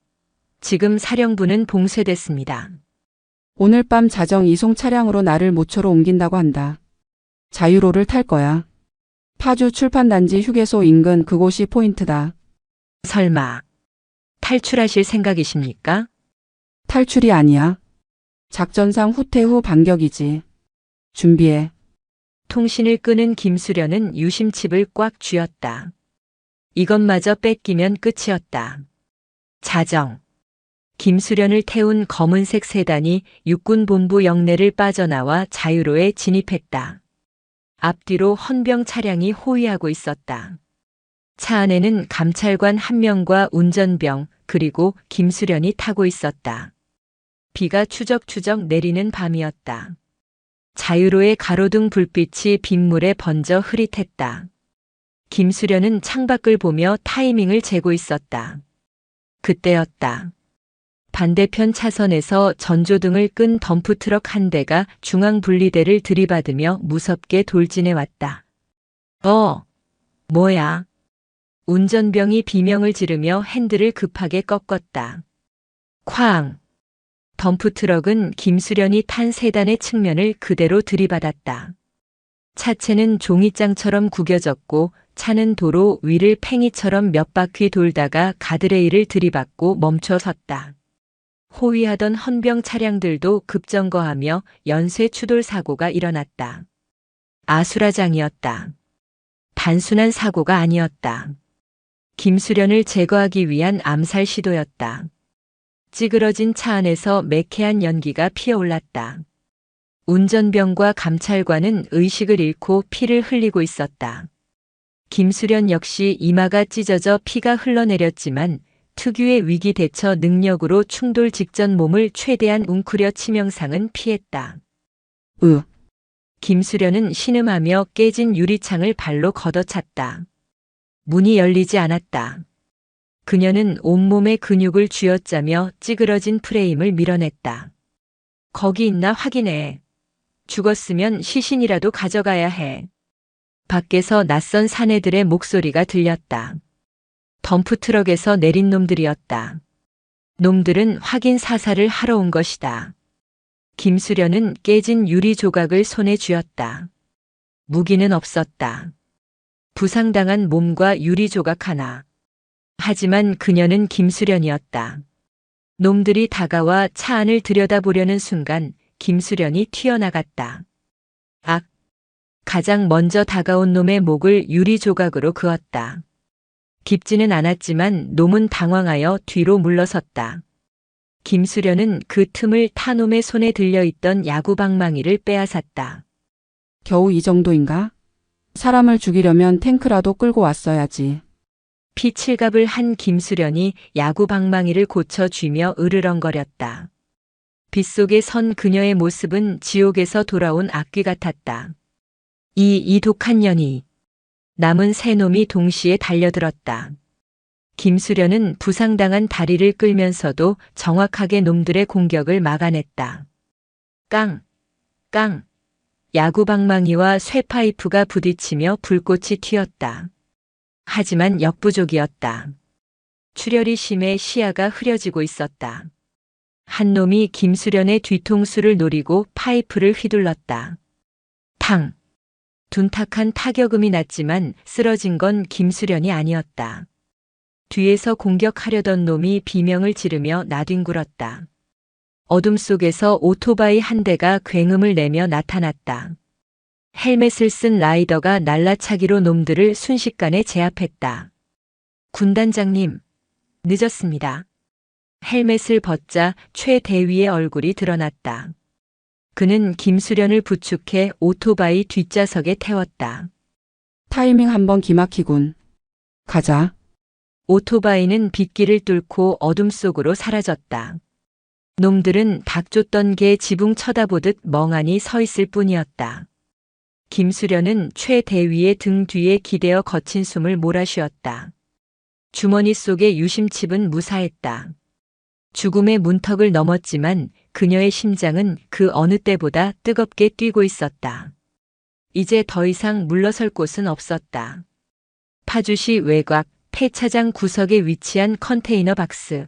지금 사령부는 봉쇄됐습니다. 오늘 밤 자정 이송 차량으로 나를 모초로 옮긴다고 한다. 자유로를 탈 거야. 파주 출판단지 휴게소 인근 그곳이 포인트다. 설마 탈출하실 생각이십니까? 탈출이 아니야. 작전상 후퇴 후 반격이지. 준비해. 통신을 끄는 김수련은 유심칩을 꽉 쥐었다. 이것마저 뺏기면 끝이었다. 자정. 김수련을 태운 검은색 세단이 육군본부 영내를 빠져나와 자유로에 진입했다. 앞뒤로 헌병 차량이 호위하고 있었다. 차 안에는 감찰관 1명과 운전병 그리고 김수련이 타고 있었다. 비가 추적추적 내리는 밤이었다. 자유로의 가로등 불빛이 빗물에 번져 흐릿했다. 김수련은 창밖을 보며 타이밍을 재고 있었다. 그때였다. 반대편 차선에서 전조등을 끈 덤프트럭 한 대가 중앙분리대를 들이받으며 무섭게 돌진해 왔다. 뭐야? 운전병이 비명을 지르며 핸들을 급하게 꺾었다. 쾅! 덤프트럭은 김수련이 탄 세단의 측면을 그대로 들이받았다. 차체는 종이장처럼 구겨졌고 차는 도로 위를 팽이처럼 몇 바퀴 돌다가 가드레일을 들이받고 멈춰 섰다. 호위하던 헌병 차량들도 급정거하며 연쇄 추돌 사고가 일어났다. 아수라장이었다. 단순한 사고가 아니었다. 김수련을 제거하기 위한 암살 시도였다. 찌그러진 차 안에서 매캐한 연기가 피어올랐다. 운전병과 감찰관은 의식을 잃고 피를 흘리고 있었다. 김수련 역시 이마가 찢어져 피가 흘러내렸지만 특유의 위기 대처 능력으로 충돌 직전 몸을 최대한 웅크려 치명상은 피했다. 김수련은 신음하며 깨진 유리창을 발로 걷어찼다. 문이 열리지 않았다. 그녀는 온몸의 근육을 쥐어짜며 찌그러진 프레임을 밀어냈다. 거기 있나 확인해. 죽었으면 시신이라도 가져가야 해. 밖에서 낯선 사내들의 목소리가 들렸다. 덤프트럭에서 내린 놈들이었다. 놈들은 확인 사살을 하러 온 것이다. 김수련은 깨진 유리 조각을 손에 쥐었다. 무기는 없었다. 부상당한 몸과 유리 조각 하나. 하지만 그녀는 김수련이었다. 놈들이 다가와 차 안을 들여다보려는 순간 김수련이 튀어나갔다. 악! 가장 먼저 다가온 놈의 목을 유리 조각으로 그었다. 깊지는 않았지만 놈은 당황하여 뒤로 물러섰다. 김수련은 그 틈을 타놈의 손에 들려있던 야구방망이를 빼앗았다. 겨우 이 정도인가? 사람을 죽이려면 탱크라도 끌고 왔어야지. 피칠갑을 한 김수련이 야구방망이를 고쳐 쥐며 으르렁거렸다. 빗속에 선 그녀의 모습은 지옥에서 돌아온 악귀 같았다. 이 독한 년이. 남은 세 놈이 동시에 달려들었다. 김수련은 부상당한 다리를 끌면서도 정확하게 놈들의 공격을 막아냈다. 깡! 깡! 야구방망이와 쇠파이프가 부딪히며 불꽃이 튀었다. 하지만 역부족이었다. 출혈이 심해 시야가 흐려지고 있었다. 한 놈이 김수련의 뒤통수를 노리고 파이프를 휘둘렀다. 탕! 둔탁한 타격음이 났지만 쓰러진 건 김수련이 아니었다. 뒤에서 공격하려던 놈이 비명을 지르며 나뒹굴었다. 어둠 속에서 오토바이 한 대가 굉음을 내며 나타났다. 헬멧을 쓴 라이더가 날라차기로 놈들을 순식간에 제압했다. 군단장님, 늦었습니다. 헬멧을 벗자 최 대위의 얼굴이 드러났다. 그는 김수련을 부축해 오토바이 뒷좌석에 태웠다. 타이밍 한번 기막히군. 가자. 오토바이는 빗길을 뚫고 어둠 속으로 사라졌다. 놈들은 닭 쫓던 개 지붕 쳐다보듯 멍하니 서 있을 뿐이었다. 김수련은 최 대위의 등 뒤에 기대어 거친 숨을 몰아쉬었다. 주머니 속의 유심칩은 무사했다. 죽음의 문턱을 넘었지만 그녀의 심장은 그 어느 때보다 뜨겁게 뛰고 있었다. 이제 더 이상 물러설 곳은 없었다. 파주시 외곽 폐차장 구석에 위치한 컨테이너 박스.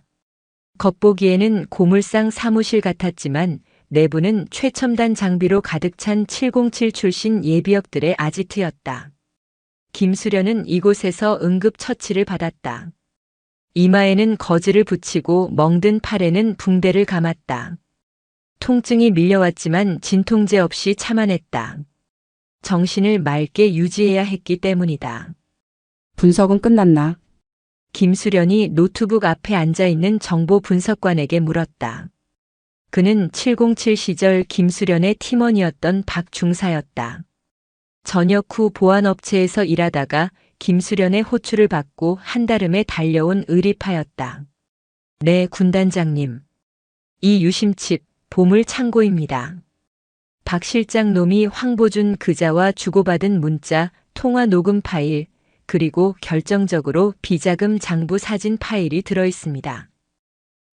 겉보기에는 고물상 사무실 같았지만 내부는 최첨단 장비로 가득 찬 707 출신 예비역들의 아지트였다. 김수련은 이곳에서 응급 처치를 받았다. 이마에는 거즈를 붙이고 멍든 팔에는 붕대를 감았다. 통증이 밀려왔지만 진통제 없이 참아냈다. 정신을 맑게 유지해야 했기 때문이다. 분석은 끝났나? 김수련이 노트북 앞에 앉아있는 정보 분석관에게 물었다. 그는 707 시절 김수련의 팀원이었던 박 중사였다. 전역 후 보안업체에서 일하다가 김수련의 호출을 받고 한달음에 달려온 의리파였다. 네, 군단장님. 이 유심칩, 보물 창고입니다. 박 실장 놈이 황보준 그자와 주고받은 문자, 통화 녹음 파일, 그리고 결정적으로 비자금 장부 사진 파일이 들어있습니다.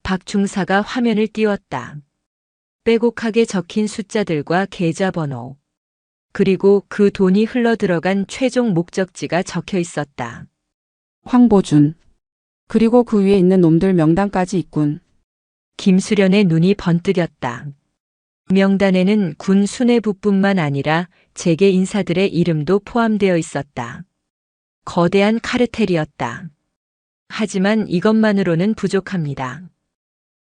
박 중사가 화면을 띄웠다. 빼곡하게 적힌 숫자들과 계좌번호. 그리고 그 돈이 흘러들어간 최종 목적지가 적혀 있었다. 황보준. 그리고 그 위에 있는 놈들 명단까지 있군. 김수련의 눈이 번뜩였다. 명단에는 군 수뇌부뿐만 아니라 재계 인사들의 이름도 포함되어 있었다. 거대한 카르텔이었다. 하지만 이것만으로는 부족합니다.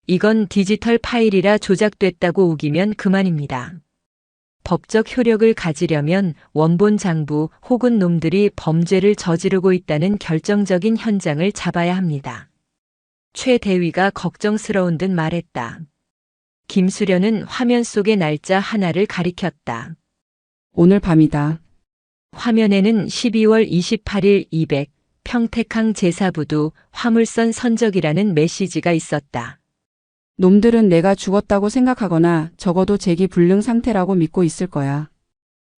이건 디지털 파일이라 조작됐다고 우기면 그만입니다. 법적 효력을 가지려면 원본 장부 혹은 놈들이 범죄를 저지르고 있다는 결정적인 현장을 잡아야 합니다. 최 대위가 걱정스러운 듯 말했다. 김수련은 화면 속의 날짜 하나를 가리켰다. 오늘 밤이다. 화면에는 12월 28일 200 평택항 제사부두 화물선 선적이라는 메시지가 있었다. 놈들은 내가 죽었다고 생각하거나 적어도 재기 불능 상태라고 믿고 있을 거야.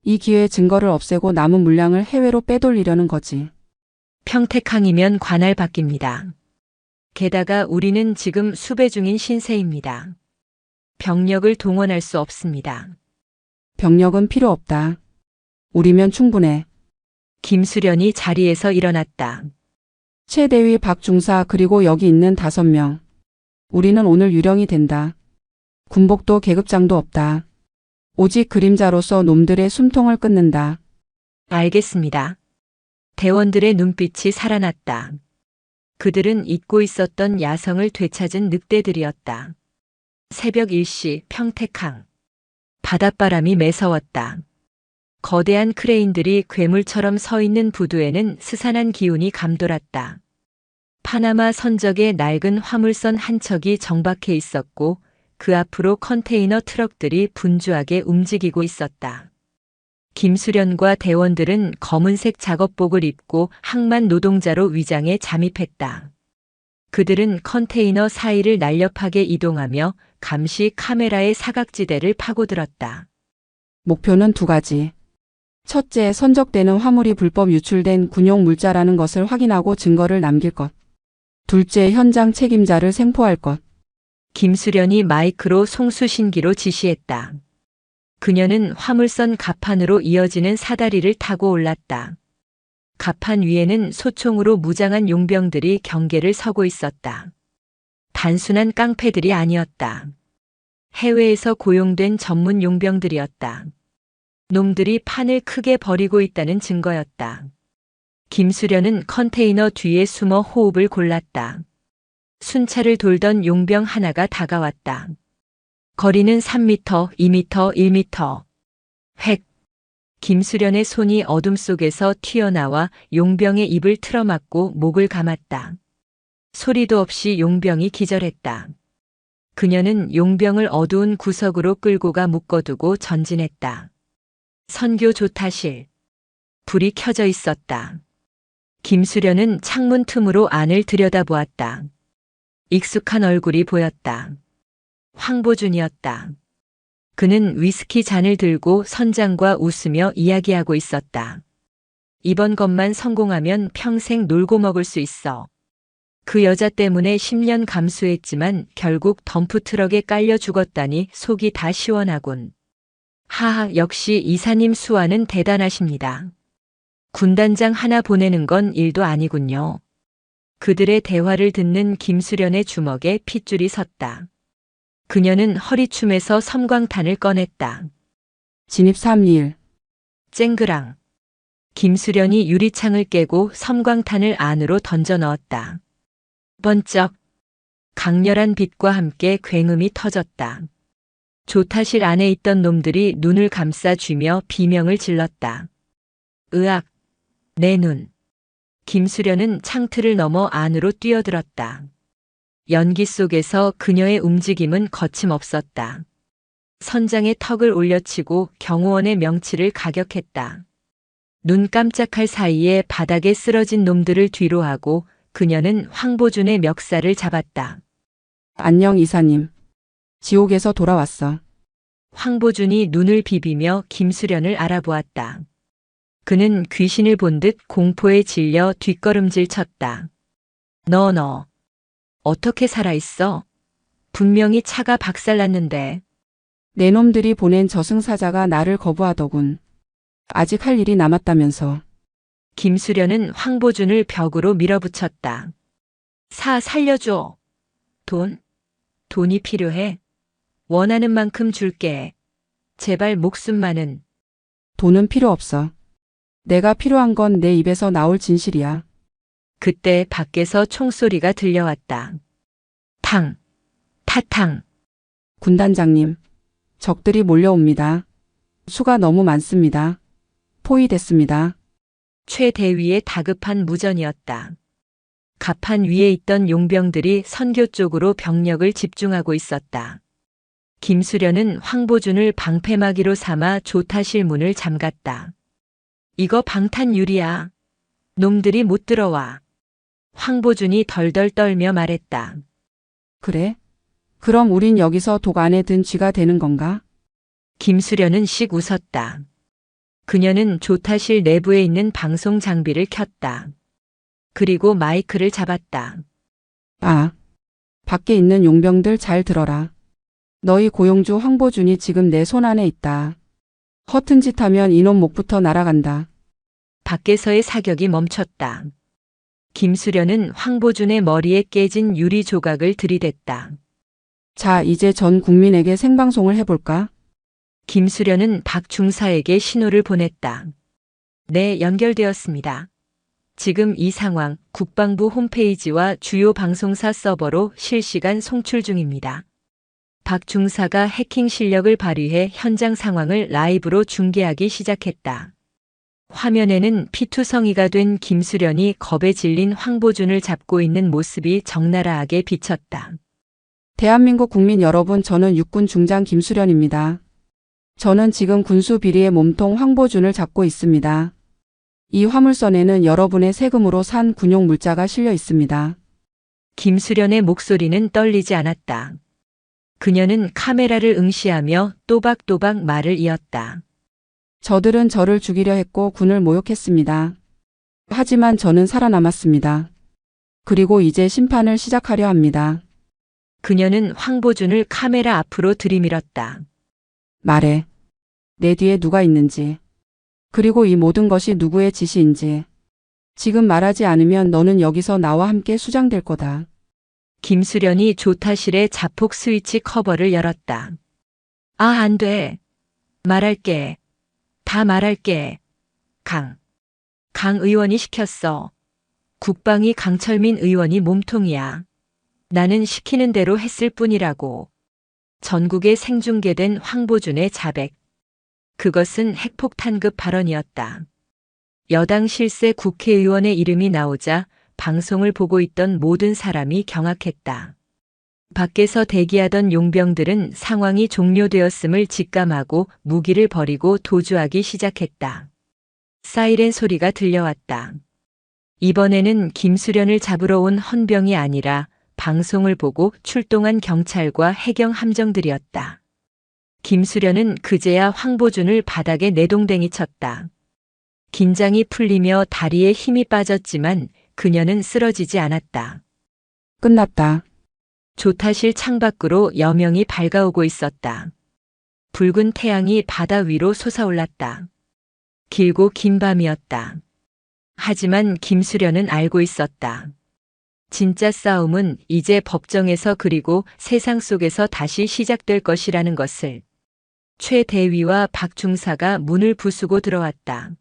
이 기회에 증거를 없애고 남은 물량을 해외로 빼돌리려는 거지. 평택항이면 관할 바뀝니다. 게다가 우리는 지금 수배 중인 신세입니다. 병력을 동원할 수 없습니다. 병력은 필요 없다. 우리면 충분해. 김수련이 자리에서 일어났다. 최대위 박중사 그리고 여기 있는 5명. 우리는 오늘 유령이 된다. 군복도 계급장도 없다. 오직 그림자로서 놈들의 숨통을 끊는다. 알겠습니다. 대원들의 눈빛이 살아났다. 그들은 잊고 있었던 야성을 되찾은 늑대들이었다. 새벽 1시 평택항. 바닷바람이 매서웠다. 거대한 크레인들이 괴물처럼 서 있는 부두에는 스산한 기운이 감돌았다. 파나마 선적의 낡은 화물선 한 척이 정박해 있었고 그 앞으로 컨테이너 트럭들이 분주하게 움직이고 있었다. 김수련과 대원들은 검은색 작업복을 입고 항만 노동자로 위장해 잠입했다. 그들은 컨테이너 사이를 날렵하게 이동하며 감시 카메라의 사각지대를 파고들었다. 목표는 2가지. 첫째, 선적되는 화물이 불법 유출된 군용 물자라는 것을 확인하고 증거를 남길 것. 둘째, 현장 책임자를 생포할 것. 김수련이 마이크로 송수신기로 지시했다. 그녀는 화물선 갑판으로 이어지는 사다리를 타고 올랐다. 갑판 위에는 소총으로 무장한 용병들이 경계를 서고 있었다. 단순한 깡패들이 아니었다. 해외에서 고용된 전문 용병들이었다. 놈들이 판을 크게 벌이고 있다는 증거였다. 김수련은 컨테이너 뒤에 숨어 호흡을 골랐다. 순찰을 돌던 용병 하나가 다가왔다. 거리는 3m, 2m, 1m. 획! 김수련의 손이 어둠 속에서 튀어나와 용병의 입을 틀어막고 목을 감았다. 소리도 없이 용병이 기절했다. 그녀는 용병을 어두운 구석으로 끌고 가 묶어두고 전진했다. 선교 조타실. 불이 켜져 있었다. 김수련은 창문 틈으로 안을 들여다보았다. 익숙한 얼굴이 보였다. 황보준이었다. 그는 위스키 잔을 들고 선장과 웃으며 이야기하고 있었다. 이번 것만 성공하면 평생 놀고 먹을 수 있어. 그 여자 때문에 10년 감수했지만 결국 덤프트럭에 깔려 죽었다니 속이 다 시원하군. 하하, 역시 이사님 수완은 대단하십니다. 군단장 하나 보내는 건 일도 아니군요. 그들의 대화를 듣는 김수련의 주먹에 핏줄이 섰다. 그녀는 허리춤에서 섬광탄을 꺼냈다. 진입 3일. 쨍그랑. 김수련이 유리창을 깨고 섬광탄을 안으로 던져 넣었다. 번쩍. 강렬한 빛과 함께 굉음이 터졌다. 조타실 안에 있던 놈들이 눈을 감싸 쥐며 비명을 질렀다. 으악. 내 눈. 김수련은 창틀을 넘어 안으로 뛰어들었다. 연기 속에서 그녀의 움직임은 거침없었다. 선장의 턱을 올려치고 경호원의 명치를 가격했다. 눈 깜짝할 사이에 바닥에 쓰러진 놈들을 뒤로하고 그녀는 황보준의 멱살을 잡았다. 안녕 이사님. 지옥에서 돌아왔어. 황보준이 눈을 비비며 김수련을 알아보았다. 그는 귀신을 본 듯 공포에 질려 뒷걸음질 쳤다. 너. 어떻게 살아있어? 분명히 차가 박살났는데. 내 놈들이 보낸 저승사자가 나를 거부하더군. 아직 할 일이 남았다면서. 김수련은 황보준을 벽으로 밀어붙였다. 살려줘. 돈이 필요해. 원하는 만큼 줄게. 제발 목숨만은. 돈은 필요 없어. 내가 필요한 건 내 입에서 나올 진실이야. 그때 밖에서 총소리가 들려왔다. 탕, 타탕. 군단장님, 적들이 몰려옵니다. 수가 너무 많습니다. 포위됐습니다. 최 대위의 다급한 무전이었다. 갑판 위에 있던 용병들이 선교 쪽으로 병력을 집중하고 있었다. 김수련은 황보준을 방패막이로 삼아 조타실 문을 잠갔다. 이거 방탄유리야. 놈들이 못 들어와. 황보준이 덜덜 떨며 말했다. 그래? 그럼 우린 여기서 독 안에 든 쥐가 되는 건가? 김수련은 씩 웃었다. 그녀는 조타실 내부에 있는 방송 장비를 켰다. 그리고 마이크를 잡았다. 아, 밖에 있는 용병들 잘 들어라. 너희 고용주 황보준이 지금 내 손 안에 있다. 허튼 짓 하면 이놈 목부터 날아간다. 밖에서의 사격이 멈췄다. 김수련은 황보준의 머리에 깨진 유리 조각을 들이댔다. 자, 이제 전 국민에게 생방송을 해볼까? 김수련은 박 중사에게 신호를 보냈다. 네, 연결되었습니다. 지금 이 상황 국방부 홈페이지와 주요 방송사 서버로 실시간 송출 중입니다. 박 중사가 해킹 실력을 발휘해 현장 상황을 라이브로 중계하기 시작했다. 화면에는 피투성이가 된 김수련이 겁에 질린 황보준을 잡고 있는 모습이 적나라하게 비쳤다. 대한민국 국민 여러분, 저는 육군 중장 김수련입니다. 저는 지금 군수 비리의 몸통 황보준을 잡고 있습니다. 이 화물선에는 여러분의 세금으로 산 군용 물자가 실려 있습니다. 김수련의 목소리는 떨리지 않았다. 그녀는 카메라를 응시하며 또박또박 말을 이었다. 저들은 저를 죽이려 했고 군을 모욕했습니다. 하지만 저는 살아남았습니다. 그리고 이제 심판을 시작하려 합니다. 그녀는 황보준을 카메라 앞으로 들이밀었다. 말해. 내 뒤에 누가 있는지. 그리고 이 모든 것이 누구의 지시인지. 지금 말하지 않으면 너는 여기서 나와 함께 수장될 거다. 김수련이 조타실의 자폭 스위치 커버를 열었다. 아, 안 돼. 말할게. 다 말할게. 강 의원이 시켰어. 국방이 강철민 의원이 몸통이야. 나는 시키는 대로 했을 뿐이라고. 전국에 생중계된 황보준의 자백. 그것은 핵폭탄급 발언이었다. 여당 실세 국회의원의 이름이 나오자 방송을 보고 있던 모든 사람이 경악했다. 밖에서 대기하던 용병들은 상황이 종료되었음을 직감하고 무기를 버리고 도주하기 시작했다. 사이렌 소리가 들려왔다. 이번에는 김수련을 잡으러 온 헌병이 아니라 방송을 보고 출동한 경찰과 해경 함정들이었다. 김수련은 그제야 황보준을 바닥에 내동댕이 쳤다. 긴장이 풀리며 다리에 힘이 빠졌지만 그녀는 쓰러지지 않았다. 끝났다. 조타실 창밖으로 여명이 밝아오고 있었다. 붉은 태양이 바다 위로 솟아올랐다. 길고 긴 밤이었다. 하지만 김수련은 알고 있었다. 진짜 싸움은 이제 법정에서 그리고 세상 속에서 다시 시작될 것이라는 것을. 최 대위와 박 중사가 문을 부수고 들어왔다.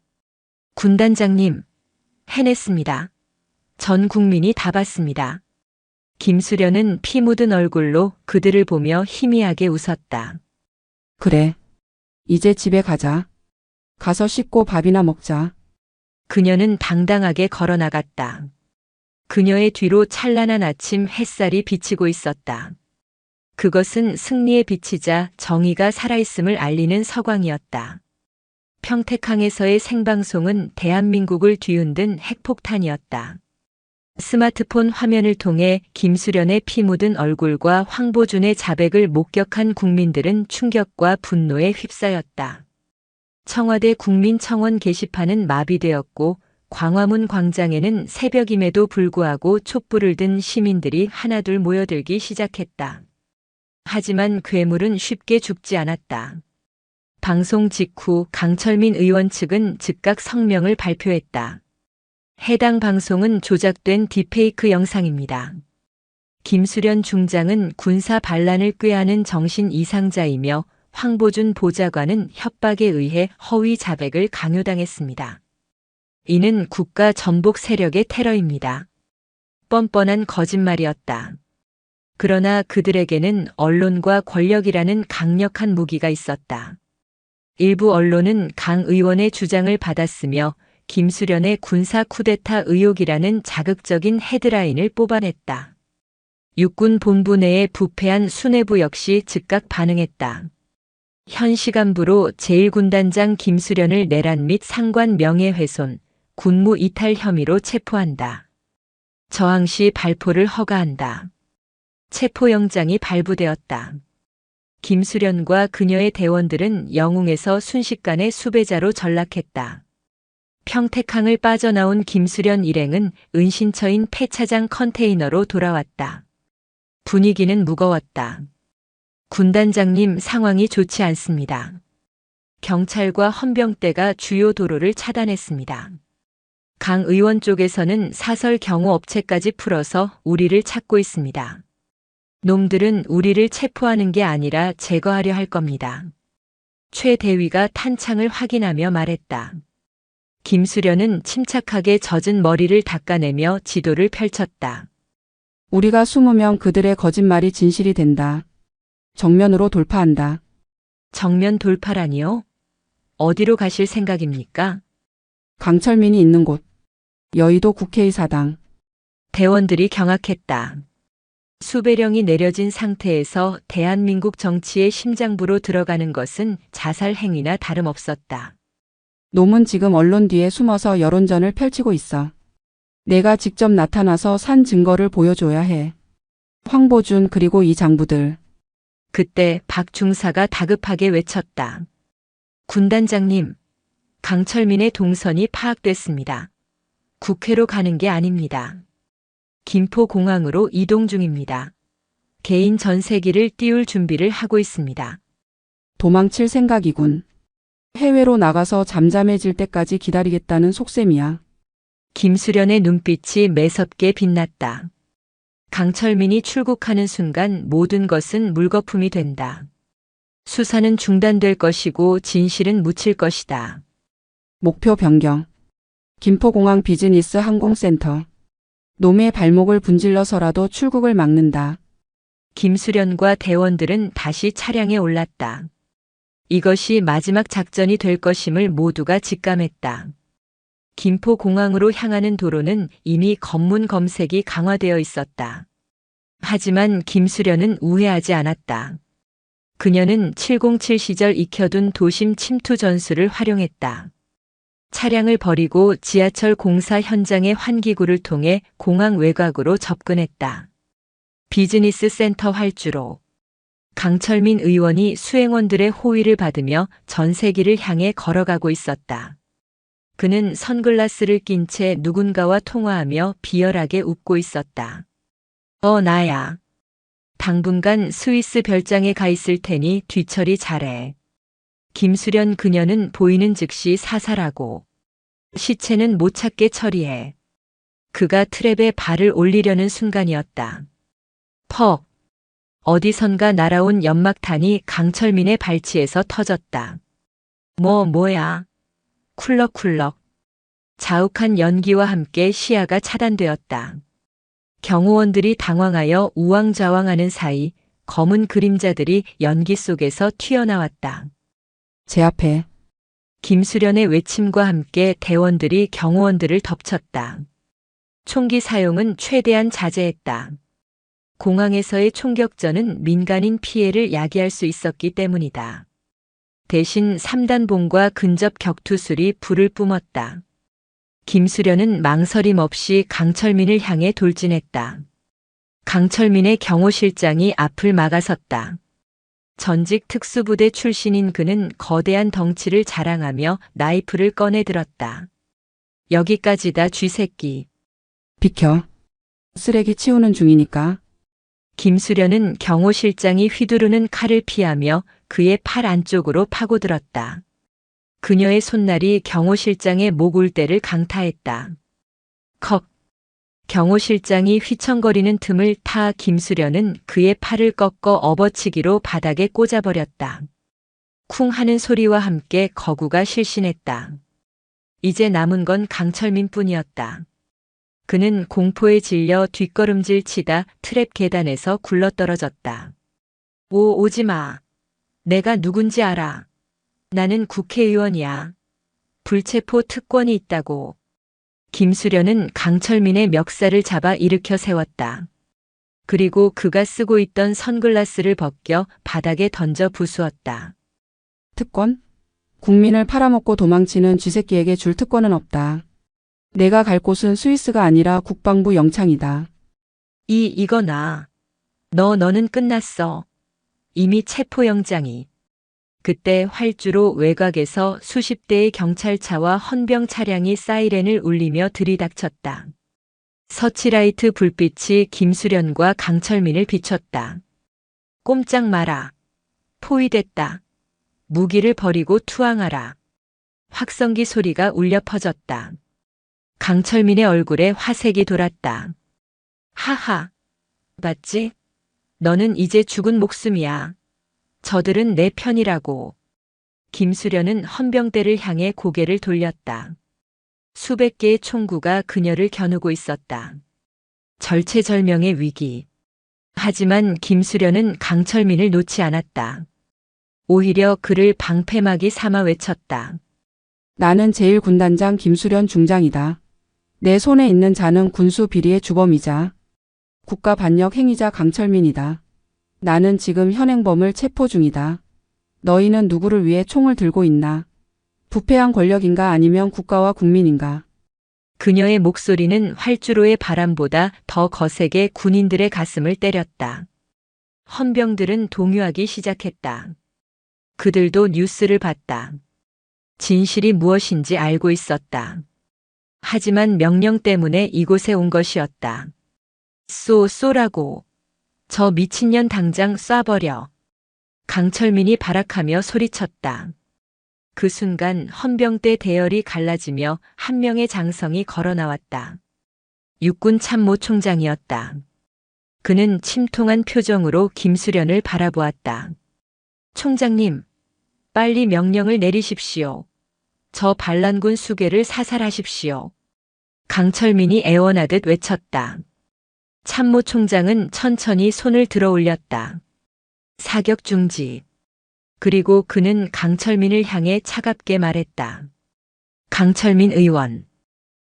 군단장님, 해냈습니다. 전 국민이 다 봤습니다. 김수련은 피 묻은 얼굴로 그들을 보며 희미하게 웃었다. 그래. 이제 집에 가자. 가서 씻고 밥이나 먹자. 그녀는 당당하게 걸어 나갔다. 그녀의 뒤로 찬란한 아침 햇살이 비치고 있었다. 그것은 승리의 빛이자 정의가 살아있음을 알리는 서광이었다. 평택항에서의 생방송은 대한민국을 뒤흔든 핵폭탄이었다. 스마트폰 화면을 통해 김수련의 피 묻은 얼굴과 황보준의 자백을 목격한 국민들은 충격과 분노에 휩싸였다. 청와대 국민청원 게시판은 마비되었고 광화문 광장에는 새벽임에도 불구하고 촛불을 든 시민들이 하나둘 모여들기 시작했다. 하지만 괴물은 쉽게 죽지 않았다. 방송 직후 강철민 의원 측은 즉각 성명을 발표했다. 해당 방송은 조작된 딥페이크 영상입니다. 김수련 중장은 군사 반란을 꾀하는 정신 이상자이며 황보준 보좌관은 협박에 의해 허위 자백을 강요당했습니다. 이는 국가 전복 세력의 테러입니다. 뻔뻔한 거짓말이었다. 그러나 그들에게는 언론과 권력이라는 강력한 무기가 있었다. 일부 언론은 강 의원의 주장을 받았으며 김수련의 군사 쿠데타 의혹이라는 자극적인 헤드라인을 뽑아냈다. 육군 본부 내의 부패한 수뇌부 역시 즉각 반응했다. 현 시간부로 제1군단장 김수련을 내란 및 상관 명예훼손, 군무 이탈 혐의로 체포한다. 저항 시 발포를 허가한다. 체포영장이 발부되었다. 김수련과 그녀의 대원들은 영웅에서 순식간에 수배자로 전락했다. 평택항을 빠져나온 김수련 일행은 은신처인 폐차장 컨테이너로 돌아왔다. 분위기는 무거웠다. 군단장님, 상황이 좋지 않습니다. 경찰과 헌병대가 주요 도로를 차단했습니다. 강 의원 쪽에서는 사설 경호업체까지 풀어서 우리를 찾고 있습니다. 놈들은 우리를 체포하는 게 아니라 제거하려 할 겁니다. 최 대위가 탄창을 확인하며 말했다. 김수련은 침착하게 젖은 머리를 닦아내며 지도를 펼쳤다. 우리가 숨으면 그들의 거짓말이 진실이 된다. 정면으로 돌파한다. 정면 돌파라니요? 어디로 가실 생각입니까? 강철민이 있는 곳. 여의도 국회의사당. 대원들이 경악했다. 수배령이 내려진 상태에서 대한민국 정치의 심장부로 들어가는 것은 자살 행위나 다름없었다. 놈은 지금 언론 뒤에 숨어서 여론전을 펼치고 있어. 내가 직접 나타나서 산 증거를 보여줘야 해. 황보준 그리고 이 장부들. 그때 박 중사가 다급하게 외쳤다. 군단장님, 강철민의 동선이 파악됐습니다. 국회로 가는 게 아닙니다. 김포공항으로 이동 중입니다. 개인 전세기를 띄울 준비를 하고 있습니다. 도망칠 생각이군. 해외로 나가서 잠잠해질 때까지 기다리겠다는 속셈이야. 김수련의 눈빛이 매섭게 빛났다. 강철민이 출국하는 순간 모든 것은 물거품이 된다. 수사는 중단될 것이고 진실은 묻힐 것이다. 목표 변경. 김포공항 비즈니스 항공센터. 놈의 발목을 분질러서라도 출국을 막는다. 김수련과 대원들은 다시 차량에 올랐다. 이것이 마지막 작전이 될 것임을 모두가 직감했다. 김포공항으로 향하는 도로는 이미 검문 검색이 강화되어 있었다. 하지만 김수련은 우회하지 않았다. 그녀는 707 시절 익혀둔 도심 침투 전술을 활용했다. 차량을 버리고 지하철 공사 현장의 환기구를 통해 공항 외곽으로 접근했다. 비즈니스 센터 활주로. 강철민 의원이 수행원들의 호의를 받으며 전세기를 향해 걸어가고 있었다. 그는 선글라스를 낀 채 누군가와 통화하며 비열하게 웃고 있었다. 나야. 당분간 스위스 별장에 가 있을 테니 뒤처리 잘해. 김수련 그녀는 보이는 즉시 사살하고 시체는 못 찾게 처리해. 그가 트랩에 발을 올리려는 순간이었다. 퍽. 어디선가 날아온 연막탄이 강철민의 발치에서 터졌다. 뭐야. 쿨럭쿨럭. 자욱한 연기와 함께 시야가 차단되었다. 경호원들이 당황하여 우왕좌왕하는 사이 검은 그림자들이 연기 속에서 튀어나왔다. 제 앞에. 김수련의 외침과 함께 대원들이 경호원들을 덮쳤다. 총기 사용은 최대한 자제했다. 공항에서의 총격전은 민간인 피해를 야기할 수 있었기 때문이다. 대신 3단봉과 근접 격투술이 불을 뿜었다. 김수련은 망설임 없이 강철민을 향해 돌진했다. 강철민의 경호실장이 앞을 막아섰다. 전직 특수부대 출신인 그는 거대한 덩치를 자랑하며 나이프를 꺼내 들었다. 여기까지다 쥐새끼. 비켜. 쓰레기 치우는 중이니까. 김수련은 경호실장이 휘두르는 칼을 피하며 그의 팔 안쪽으로 파고들었다. 그녀의 손날이 경호실장의 목울대를 강타했다. 컥. 경호실장이 휘청거리는 틈을 타 김수련은 그의 팔을 꺾어 업어치기로 바닥에 꽂아버렸다. 쿵 하는 소리와 함께 거구가 실신했다. 이제 남은 건 강철민뿐이었다. 그는 공포에 질려 뒷걸음질 치다 트랩 계단에서 굴러떨어졌다. 오지 마. 내가 누군지 알아. 나는 국회의원이야. 불체포 특권이 있다고. 김수련은 강철민의 멱살을 잡아 일으켜 세웠다. 그리고 그가 쓰고 있던 선글라스를 벗겨 바닥에 던져 부수었다. 특권? 국민을 팔아먹고 도망치는 쥐새끼에게 줄 특권은 없다. 내가 갈 곳은 스위스가 아니라 국방부 영창이다. 이거나. 너는 끝났어. 이미 체포영장이. 그때 활주로 외곽에서 수십 대의 경찰차와 헌병 차량이 사이렌을 울리며 들이닥쳤다. 서치라이트 불빛이 김수련과 강철민을 비췄다. 꼼짝 마라. 포위됐다. 무기를 버리고 투항하라. 확성기 소리가 울려 퍼졌다. 강철민의 얼굴에 화색이 돌았다. 하하. 봤지? 너는 이제 죽은 목숨이야. 저들은 내 편이라고. 김수련은 헌병대를 향해 고개를 돌렸다. 수백 개의 총구가 그녀를 겨누고 있었다. 절체절명의 위기. 하지만 김수련은 강철민을 놓지 않았다. 오히려 그를 방패막이 삼아 외쳤다. 나는 제1군단장 김수련 중장이다. 내 손에 있는 자는 군수 비리의 주범이자 국가 반역 행위자 강철민이다. 나는 지금 현행범을 체포 중이다. 너희는 누구를 위해 총을 들고 있나? 부패한 권력인가 아니면 국가와 국민인가? 그녀의 목소리는 활주로의 바람보다 더 거세게 군인들의 가슴을 때렸다. 헌병들은 동요하기 시작했다. 그들도 뉴스를 봤다. 진실이 무엇인지 알고 있었다. 하지만 명령 때문에 이곳에 온 것이었다. 쏘라고. 저 미친년 당장 쏴버려. 강철민이 발악하며 소리쳤다. 그 순간 헌병대 대열이 갈라지며 한 명의 장성이 걸어 나왔다. 육군 참모총장이었다. 그는 침통한 표정으로 김수련을 바라보았다. 총장님, 빨리 명령을 내리십시오. 저 반란군 수괴를 사살하십시오. 강철민이 애원하듯 외쳤다. 참모총장은 천천히 손을 들어 올렸다. 사격 중지. 그리고 그는 강철민을 향해 차갑게 말했다. 강철민 의원.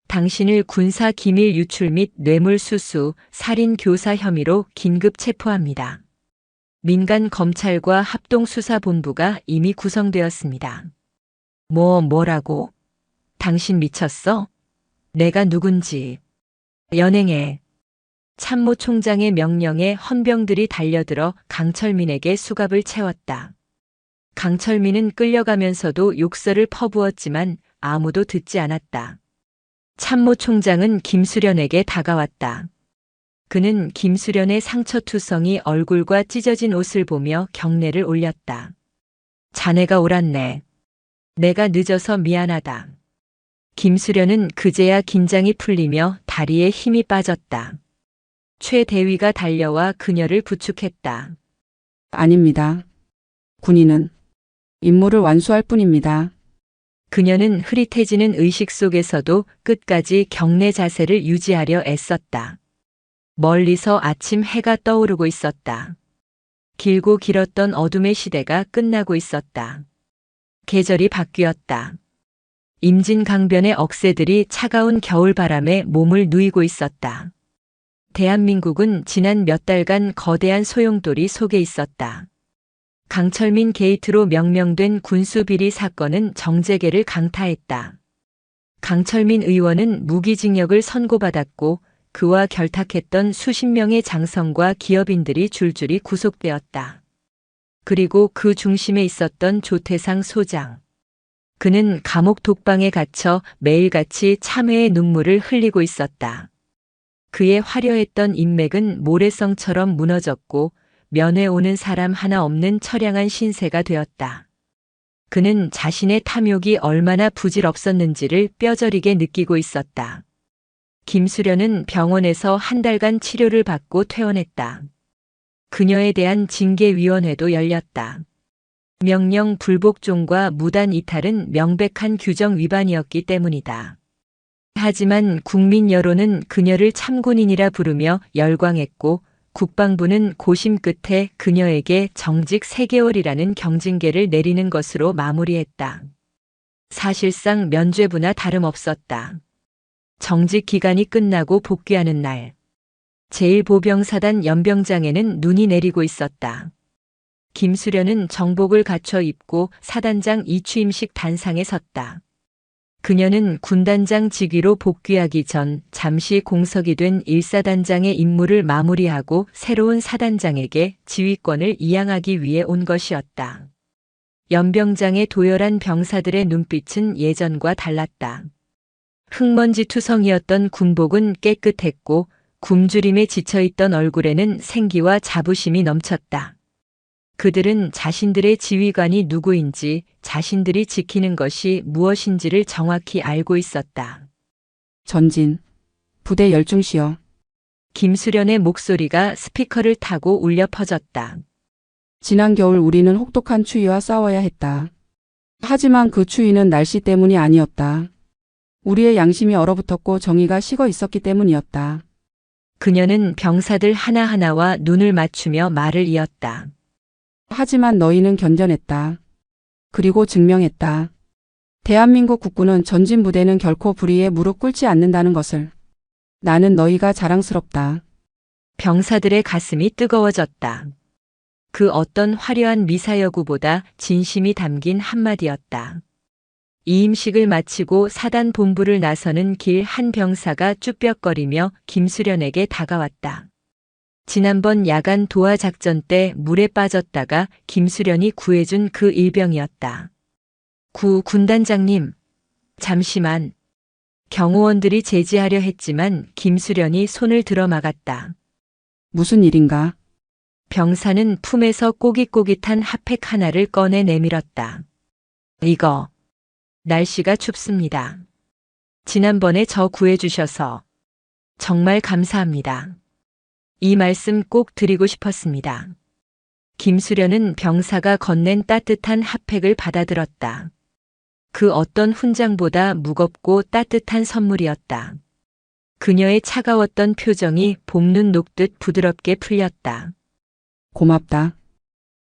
당신을 군사 기밀 유출 및 뇌물수수, 살인 교사 혐의로 긴급 체포합니다. 민간 검찰과 합동수사본부가 이미 구성되었습니다. 뭐라고? 당신 미쳤어? 내가 누군지. 연행해. 참모총장의 명령에 헌병들이 달려들어 강철민에게 수갑을 채웠다. 강철민은 끌려가면서도 욕설을 퍼부었지만 아무도 듣지 않았다. 참모총장은 김수련에게 다가왔다. 그는 김수련의 상처투성이 얼굴과 찢어진 옷을 보며 경례를 올렸다. 자네가 옳았네. 내가 늦어서 미안하다. 김수련은 그제야 긴장이 풀리며 다리에 힘이 빠졌다. 최 대위가 달려와 그녀를 부축했다. 아닙니다. 군인은 임무를 완수할 뿐입니다. 그녀는 흐릿해지는 의식 속에서도 끝까지 경례 자세를 유지하려 애썼다. 멀리서 아침 해가 떠오르고 있었다. 길고 길었던 어둠의 시대가 끝나고 있었다. 계절이 바뀌었다. 임진강변의 억새들이 차가운 겨울바람에 몸을 누이고 있었다. 대한민국은 지난 몇 달간 거대한 소용돌이 속에 있었다. 강철민 게이트로 명명된 군수비리 사건은 정재계를 강타했다. 강철민 의원은 무기징역을 선고받았고 그와 결탁했던 수십 명의 장성과 기업인들이 줄줄이 구속되었다. 그리고 그 중심에 있었던 조태상 소장. 그는 감옥 독방에 갇혀 매일같이 참회의 눈물을 흘리고 있었다. 그의 화려했던 인맥은 모래성처럼 무너졌고 면회 오는 사람 하나 없는 처량한 신세가 되었다. 그는 자신의 탐욕이 얼마나 부질없었는지를 뼈저리게 느끼고 있었다. 김수련은 병원에서 한 달간 치료를 받고 퇴원했다. 그녀에 대한 징계위원회도 열렸다. 명령 불복종과 무단 이탈은 명백한 규정 위반이었기 때문이다. 하지만 국민 여론은 그녀를 참군인이라 부르며 열광했고 국방부는 고심 끝에 그녀에게 정직 3개월이라는 경징계를 내리는 것으로 마무리했다. 사실상 면죄부나 다름없었다. 정직 기간이 끝나고 복귀하는 날, 제1보병사단 연병장에는 눈이 내리고 있었다. 김수련은 정복을 갖춰 입고 사단장 이취임식 단상에 섰다. 그녀는 군단장 직위로 복귀하기 전 잠시 공석이 된 1사단장의 임무를 마무리하고 새로운 사단장에게 지휘권을 이양하기 위해 온 것이었다. 연병장의 도열한 병사들의 눈빛은 예전과 달랐다. 흙먼지 투성이었던 군복은 깨끗했고 굶주림에 지쳐있던 얼굴에는 생기와 자부심이 넘쳤다. 그들은 자신들의 지휘관이 누구인지, 자신들이 지키는 것이 무엇인지를 정확히 알고 있었다. 전진. 부대 열중시여. 김수련의 목소리가 스피커를 타고 울려 퍼졌다. 지난 겨울 우리는 혹독한 추위와 싸워야 했다. 하지만 그 추위는 날씨 때문이 아니었다. 우리의 양심이 얼어붙었고 정의가 식어 있었기 때문이었다. 그녀는 병사들 하나하나와 눈을 맞추며 말을 이었다. 하지만 너희는 견뎌냈다. 그리고 증명했다. 대한민국 국군은 전진부대는 결코 불의에 무릎 꿇지 않는다는 것을. 나는 너희가 자랑스럽다. 병사들의 가슴이 뜨거워졌다. 그 어떤 화려한 미사여구보다 진심이 담긴 한마디였다. 이임식을 마치고 사단 본부를 나서는 길 한 병사가 쭈뼛거리며 김수련에게 다가왔다. 지난번 야간 도하 작전 때 물에 빠졌다가 김수련이 구해준 그 일병이었다. 군단장님, 잠시만. 경호원들이 제지하려 했지만 김수련이 손을 들어 막았다. 무슨 일인가? 병사는 품에서 꼬깃꼬깃한 핫팩 하나를 꺼내 내밀었다. 이거. 날씨가 춥습니다. 지난번에 저 구해주셔서 정말 감사합니다. 이 말씀 꼭 드리고 싶었습니다. 김수련은 병사가 건넨 따뜻한 핫팩을 받아들었다. 그 어떤 훈장보다 무겁고 따뜻한 선물이었다. 그녀의 차가웠던 표정이 봄눈 녹듯 부드럽게 풀렸다. 고맙다.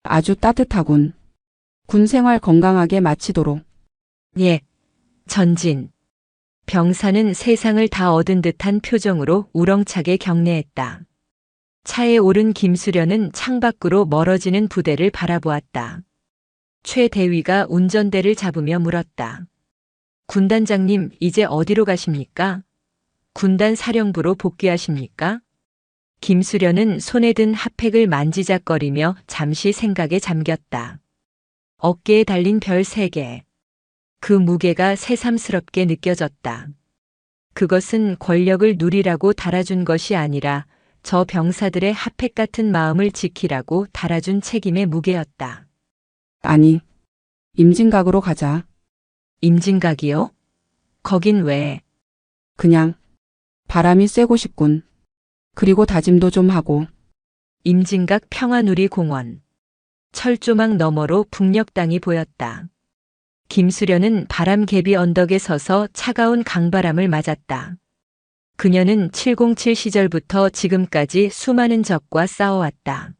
아주 따뜻하군. 군 생활 건강하게 마치도록. 예, 전진. 병사는 세상을 다 얻은 듯한 표정으로 우렁차게 격려했다. 차에 오른 김수련은 창밖으로 멀어지는 부대를 바라보았다. 최 대위가 운전대를 잡으며 물었다. 군단장님, 이제 어디로 가십니까? 군단 사령부로 복귀하십니까? 김수련은 손에 든 핫팩을 만지작거리며 잠시 생각에 잠겼다. 어깨에 달린 별 3개. 그 무게가 새삼스럽게 느껴졌다. 그것은 권력을 누리라고 달아준 것이 아니라 저 병사들의 핫팩 같은 마음을 지키라고 달아준 책임의 무게였다. 아니, 임진각으로 가자. 임진각이요? 거긴 왜? 그냥 바람이 쐬고 싶군. 그리고 다짐도 좀 하고. 임진각 평화누리공원. 철조망 너머로 북녘 땅이 보였다. 김수련은 바람개비 언덕에 서서 차가운 강바람을 맞았다. 그녀는 707 시절부터 지금까지 수많은 적과 싸워왔다.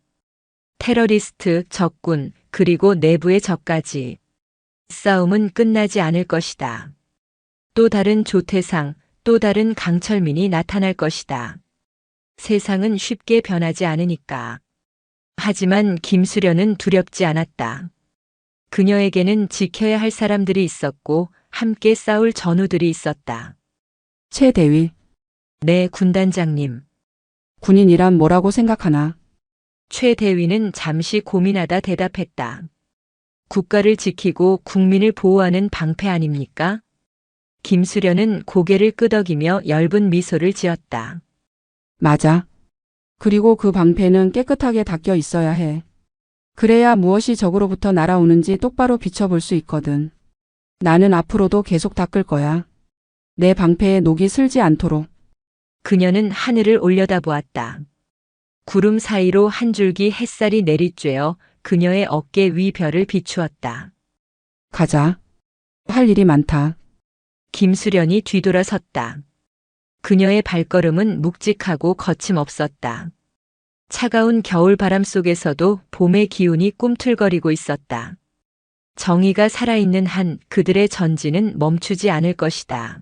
테러리스트, 적군, 그리고 내부의 적까지. 싸움은 끝나지 않을 것이다. 또 다른 조태상, 또 다른 강철민이 나타날 것이다. 세상은 쉽게 변하지 않으니까. 하지만 김수련은 두렵지 않았다. 그녀에게는 지켜야 할 사람들이 있었고 함께 싸울 전우들이 있었다. 최 대위, 네, 군단장님. 군인이란 뭐라고 생각하나? 최 대위는 잠시 고민하다 대답했다. 국가를 지키고 국민을 보호하는 방패 아닙니까? 김수련은 고개를 끄덕이며 엷은 미소를 지었다. 맞아. 그리고 그 방패는 깨끗하게 닦여 있어야 해. 그래야 무엇이 적으로부터 날아오는지 똑바로 비춰볼 수 있거든. 나는 앞으로도 계속 닦을 거야. 내 방패에 녹이 슬지 않도록. 그녀는 하늘을 올려다보았다. 구름 사이로 한 줄기 햇살이 내리쬐어 그녀의 어깨 위 별을 비추었다. 가자. 할 일이 많다. 김수련이 뒤돌아섰다. 그녀의 발걸음은 묵직하고 거침없었다. 차가운 겨울 바람 속에서도 봄의 기운이 꿈틀거리고 있었다. 정의가 살아있는 한 그들의 전진은 멈추지 않을 것이다.